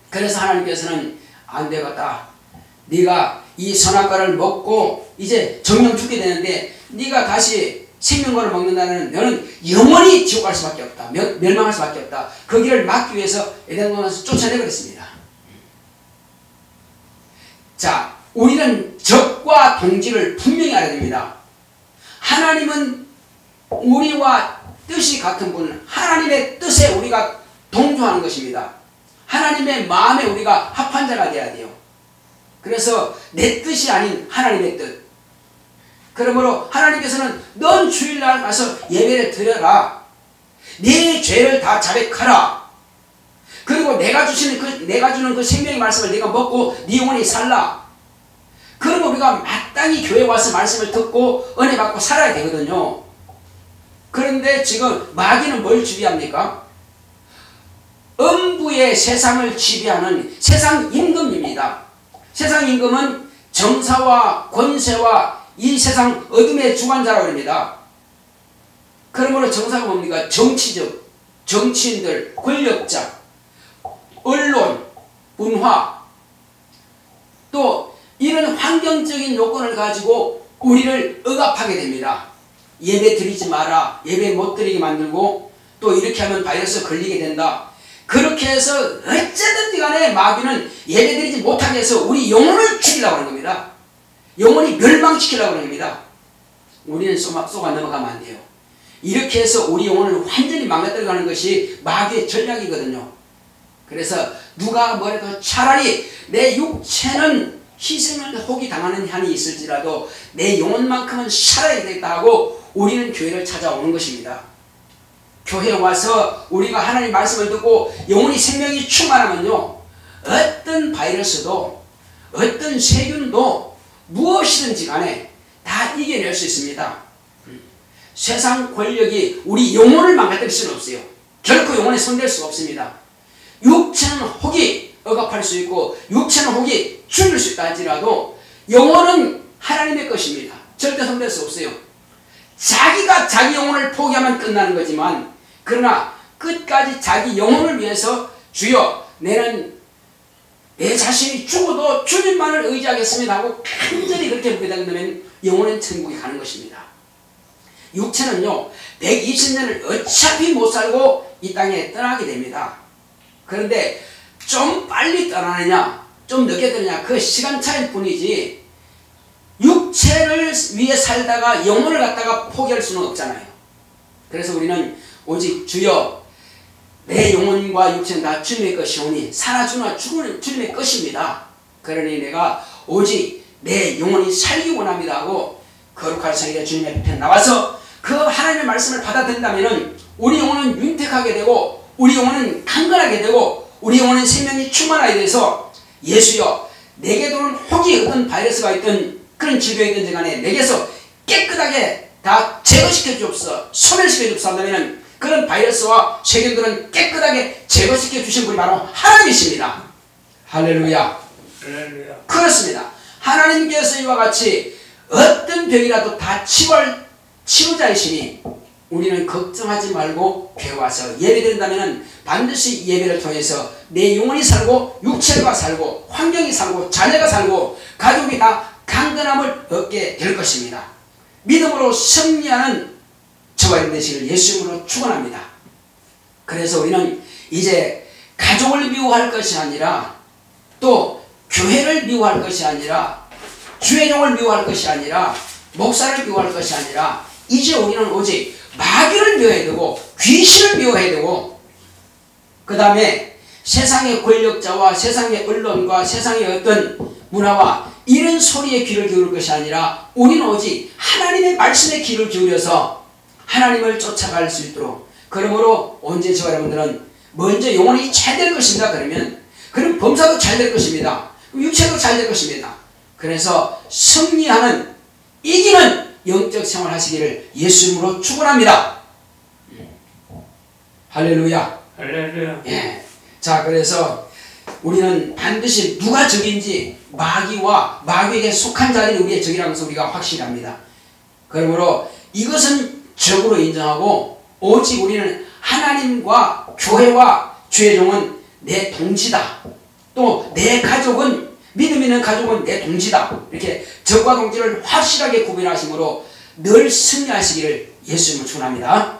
그래서 하나님께서는 안 되겠다. 네가 이 선악과를 먹고 이제 정령 죽게 되는데 네가 다시 생명과를 먹는다면 너는 영원히 지옥 갈 수밖에 없다. 멸망할 수밖에 없다. 그 길을 막기 위해서 에덴동산에서 쫓아내버렸습니다. 자, 우리는 적과 동지를 분명히 알아야 됩니다. 하나님은 우리와 뜻이 같은 분, 하나님의 뜻에 우리가 동조하는 것입니다. 하나님의 마음에 우리가 합한 자가 되어야 돼요. 그래서 내 뜻이 아닌 하나님의 뜻. 그러므로 하나님께서는 넌 주일날 가서 예배를 드려라. 네 죄를 다 자백하라. 그리고 내가 주는 그 생명의 말씀을 네가 먹고 네 영혼이 살라. 그러면 우리가 마땅히 교회 와서 말씀을 듣고 은혜 받고 살아야 되거든요. 그런데 지금 마귀는 뭘 지배합니까? 음부의 세상을 지배하는 세상 임금입니다. 세상 임금은 정사와 권세와 이 세상 어둠의 주관자라고 합니다. 그러므로 정사가 뭡니까? 정치적, 정치인들, 권력자, 언론, 문화, 또 이런 환경적인 요건을 가지고 우리를 억압하게 됩니다. 예배 드리지 마라, 예배 못 드리게 만들고 또 이렇게 하면 바이러스 걸리게 된다. 그렇게 해서 어쨌든지 간에 마귀는 예배 드리지 못하게 해서 우리 영혼을 죽이려고 하는 겁니다. 영혼이 멸망시키려고 하는 겁니다. 우리는 쏘가 넘어가면 안 돼요. 이렇게 해서 우리 영혼을 완전히 망가뜨려가는 것이 마귀의 전략이거든요. 그래서 누가 뭐래도 차라리 내 육체는 희생을 혹이 당하는 한이 있을지라도 내 영혼만큼은 살아야 되겠다 하고 우리는 교회를 찾아오는 것입니다. 교회에 와서 우리가 하나님 말씀을 듣고 영혼이 생명이 충만하면요 어떤 바이러스도 어떤 세균도 무엇이든지 간에 다 이겨낼 수 있습니다. 세상 권력이 우리 영혼을 망가뜨릴 수는 없어요. 결코 영혼에 손댈 수 없습니다. 육체는 혹이 억압할 수 있고 육체는 혹이 죽일 수 있다 할지라도 영혼은 하나님의 것입니다. 절대 손댈 수 없어요. 자기가 자기 영혼을 포기하면 끝나는 거지만 그러나 끝까지 자기 영혼을 위해서 주여 내는 내 자신이 죽어도 주님만을 의지하겠습니다 하고 간절히 그렇게 부탁하면 영혼은 천국에 가는 것입니다. 육체는요 120년을 어차피 못 살고 이 땅에 떠나게 됩니다. 그런데 좀 빨리 떠나느냐 좀 늦게 떠나느냐 그 시간 차일 뿐이지 육체를 위해 살다가 영혼을 갖다가 포기할 수는 없잖아요. 그래서 우리는 오직 주여 내 영혼과 육체는 다 주님의 것이오니 살아주나 죽으는 주님의 것입니다. 그러니 내가 오직 내 영혼이 살기 원합니다 하고 거룩한 성의가 주님의 앞에 나와서 그 하나님의 말씀을 받아들인다면 우리 영혼은 윤택하게 되고 우리 영혼은 강건하게 되고 우리 영혼은 생명이 충만하게 돼서 예수여 내게 들어온 혹이 어떤 바이러스가 있든 그런 질병이 있든지 간에 내게서 깨끗하게 다 제거시켜 주옵소서 소멸시켜 주옵소서 한다면 그런 바이러스와 세균들은 깨끗하게 제거시켜 주신 분이 바로 하나님이십니다. 할렐루야. 할렐루야. 그렇습니다. 하나님께서 이와 같이 어떤 병이라도 다 치료자이시니 우리는 걱정하지 말고 교회 와서 예배드린다면 반드시 예배를 통해서 내 영혼이 살고 육체가 살고 환경이 살고 자녀가 살고 가족이 다 강건함을 얻게 될 것입니다. 믿음으로 승리하는 저와 여러분 되시기를 예수 이름으로 축원합니다. 그래서 우리는 이제 가족을 미워할 것이 아니라 또 교회를 미워할 것이 아니라 주의종을 미워할 것이 아니라 목사를 미워할 것이 아니라 이제 우리는 오직 마귀를 미워해야 되고 귀신을 미워해야 되고 그 다음에 세상의 권력자와 세상의 언론과 세상의 어떤 문화와 이런 소리에 귀를 기울일 것이 아니라 우리는 오직 하나님의 말씀에 귀를 기울여서 하나님을 쫓아갈 수 있도록 그러므로 언제 저와 여러분들은 먼저 영혼이 잘 될 것입니다. 그럼 범사도 잘 될 것입니다. 육체도 잘 될 것입니다. 그래서 승리하는 이기는 영적 생활 하시기를 예수 이름으로 축원합니다. 할렐루야. 할렐루야. 예. 자, 그래서 우리는 반드시 누가 적인지 마귀와 마귀에게 속한 자들이 우리의 적이라는 것을 우리가 확실합니다. 그러므로 이것은 적으로 인정하고 오직 우리는 하나님과 교회와 주의 종은 내 동지다. 또 내 가족은 믿음 있는 가족은 내 동지다. 이렇게 적과 동지를 확실하게 구별하심으로 늘 승리하시기를 예수님을 축원합니다.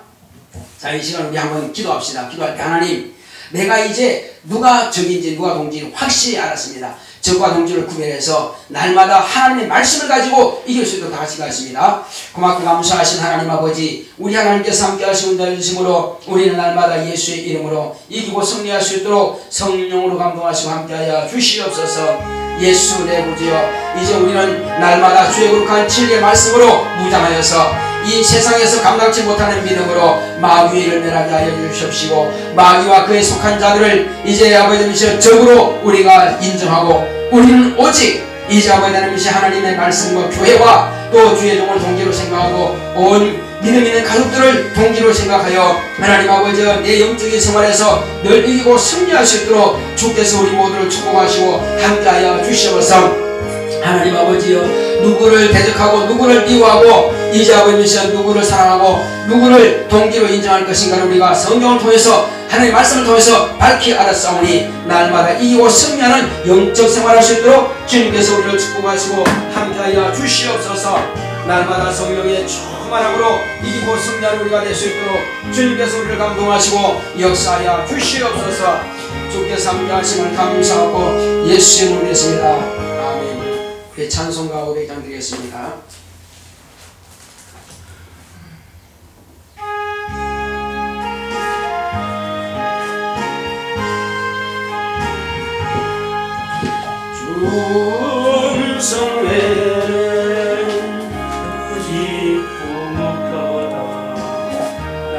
자, 이 시간 우리 한번 기도합시다. 기도할 때 하나님 내가 이제 누가 적인지 누가 동지인지 확실히 알았습니다. 적과 동지를 구별해서 날마다 하나님의 말씀을 가지고 이길 수 있도록 다 같이 가겠습니다. 고맙고 감사하신 하나님 아버지 우리 하나님께서 함께 하시고 인도해주심으로 우리는 날마다 예수의 이름으로 이기고 승리할 수 있도록 성령으로 감동하시고 함께하여 주시옵소서. 예수 내 구주여 이제 우리는 날마다 주의 거룩한 진리의 말씀으로 무장하여서 이 세상에서 감당치 못하는 믿음으로 마귀를 멸하게 하여 주시옵시고 마귀와 그에 속한 자들을 이제 아버지 하나님 적으로 우리가 인정하고 우리는 오직 이제 아버지 하나님 하나님의 말씀과 교회와 또 주의 종을 동지로 생각하고 온 믿음 있는 가족들을 동지로 생각하여 하나님 아버지 내 영적인 생활에서 늘 이기고 승리할 수 있도록 주께서 우리 모두를 축복하시고 함께하여 주시옵소서. 하나님 아버지여 누구를 대적하고 누구를 미워하고 이제 아버지여 누구를 사랑하고 누구를 동기로 인정할 것인가를 우리가 성경을 통해서 하나님의 말씀을 통해서 밝히 알았사오니 날마다 이기고 승리하는 영적 생활할 수 있도록 주님께서 우리를 축복하시고 함께하여 주시옵소서. 날마다 성령의 충만함으로 이기고 승리하는 우리가 될 수 있도록 주님께서 우리를 감동하시고 역사하여 주시옵소서. 주께서 함께하심을 감사하고 예수 이름으로 드렸습니다. 아멘. 우리 찬송가 500장 드리겠습니다. 충성회는 깊고 목표다 날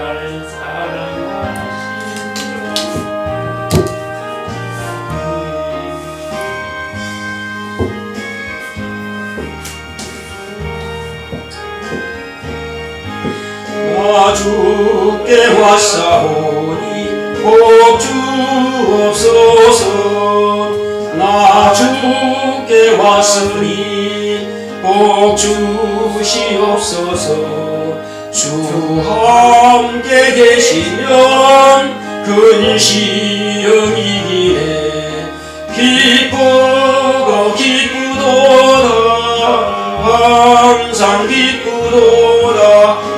나 주께 왔사오니 복 주옵소서. 나 주께 왔으니 복 주시옵소서. 주 함께 계시면 근시영이기에 기쁘고 기쁘도다 항상 기쁘도다.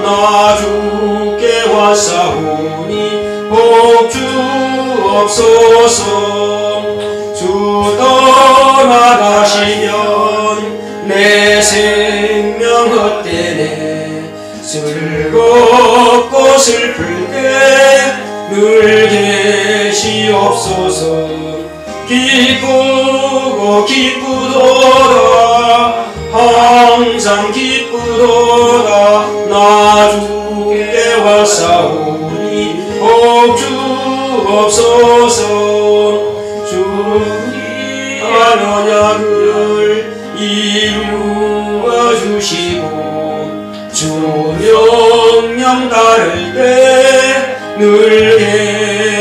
나 주께 왔사오니 복 주옵소서. 주 떠나가시면 내 생명 헛되네. 즐겁고 슬플 때 늘 계시옵소서. 기쁘고 기쁘도다 항상 기쁘도다 나 주께 왔사오니 복 주옵소서. 주의 언약을 이루어 주시고 주 명령 따를 때 늘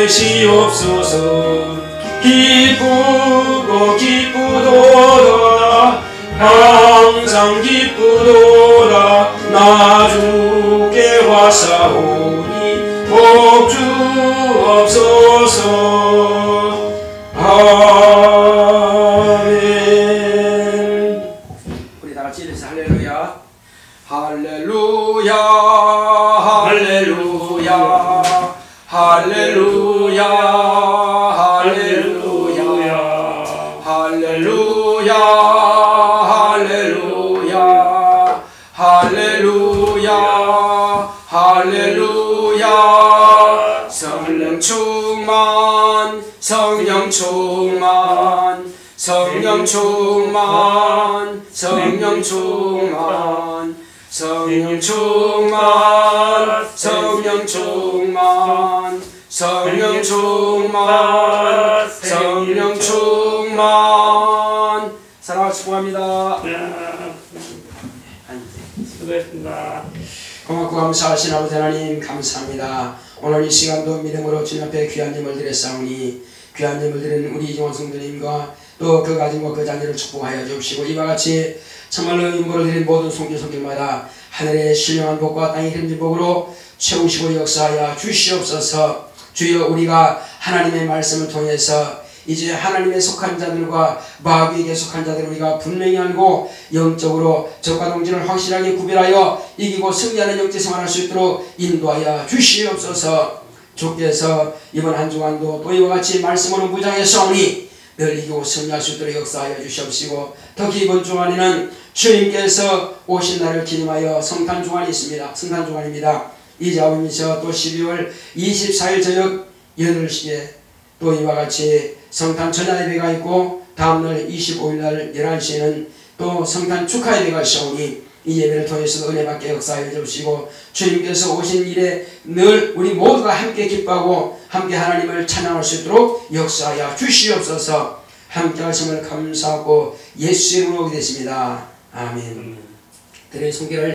계시옵소서. 기쁘고 기쁘도다 항상 기쁘도다 나 주께 왔사오니 복 주옵소서. 아멘. 우리 다 같이 이래서 할렐루야 할렐루야 할렐루야 할렐루야 할렐루야 할렐루야 할렐루야 할렐루야 할렐루야 성령 충만 성령 충만 성령 충만 성령 충만 성령 충만 성령 충만 성령 충만 성령 충만 사랑을 축복합니다. 수고했습니다. 고맙고 감사하신 아버지 하나님 감사합니다. 오늘 이 시간도 믿음으로 주님 앞에 귀한 예물 드렸사오니 귀한 예물 드린 우리 이종원 성도님과 또 그 가정과 그 자녀를 축복하여 주시고 이와 같이 참말로 인물을 드린 모든 성교성들마다 하늘의 신령한 복과 땅의 힘진 복으로 채우시고 역사하여 주시옵소서. 주여 우리가 하나님의 말씀을 통해서 이제 하나님의 속한 자들과 마귀에게 속한 자들을 우리가 분명히 알고 영적으로 적과 동지를 확실하게 구별하여 이기고 승리하는 영적 생활할 수 있도록 인도하여 주시옵소서. 주께서 이번 한 주간도 또 이와 같이 말씀으로 무장했사오니 늘 이기고 승리할 수 있도록 역사하여 주시옵시고 특히 이번 주간에는 주님께서 오신 날을 기념하여 성탄 주간이 있습니다. 성탄 주간입니다. 이제 아버지서 또 12월 24일 저녁 8시에 또 이와 같이 성탄 전야 예배가 있고 다음날 25일날 11시에는 또 성탄 축하 예배가 있사오니 이 예배를 통해서 은혜받게 역사하여 주시고 주님께서 오신 일에 늘 우리 모두가 함께 기뻐하고 함께 하나님을 찬양할 수 있도록 역사하여 주시옵소서. 함께 하심을 감사하고 예수 이름으로 기도했습니다. 아멘. 들의 손길을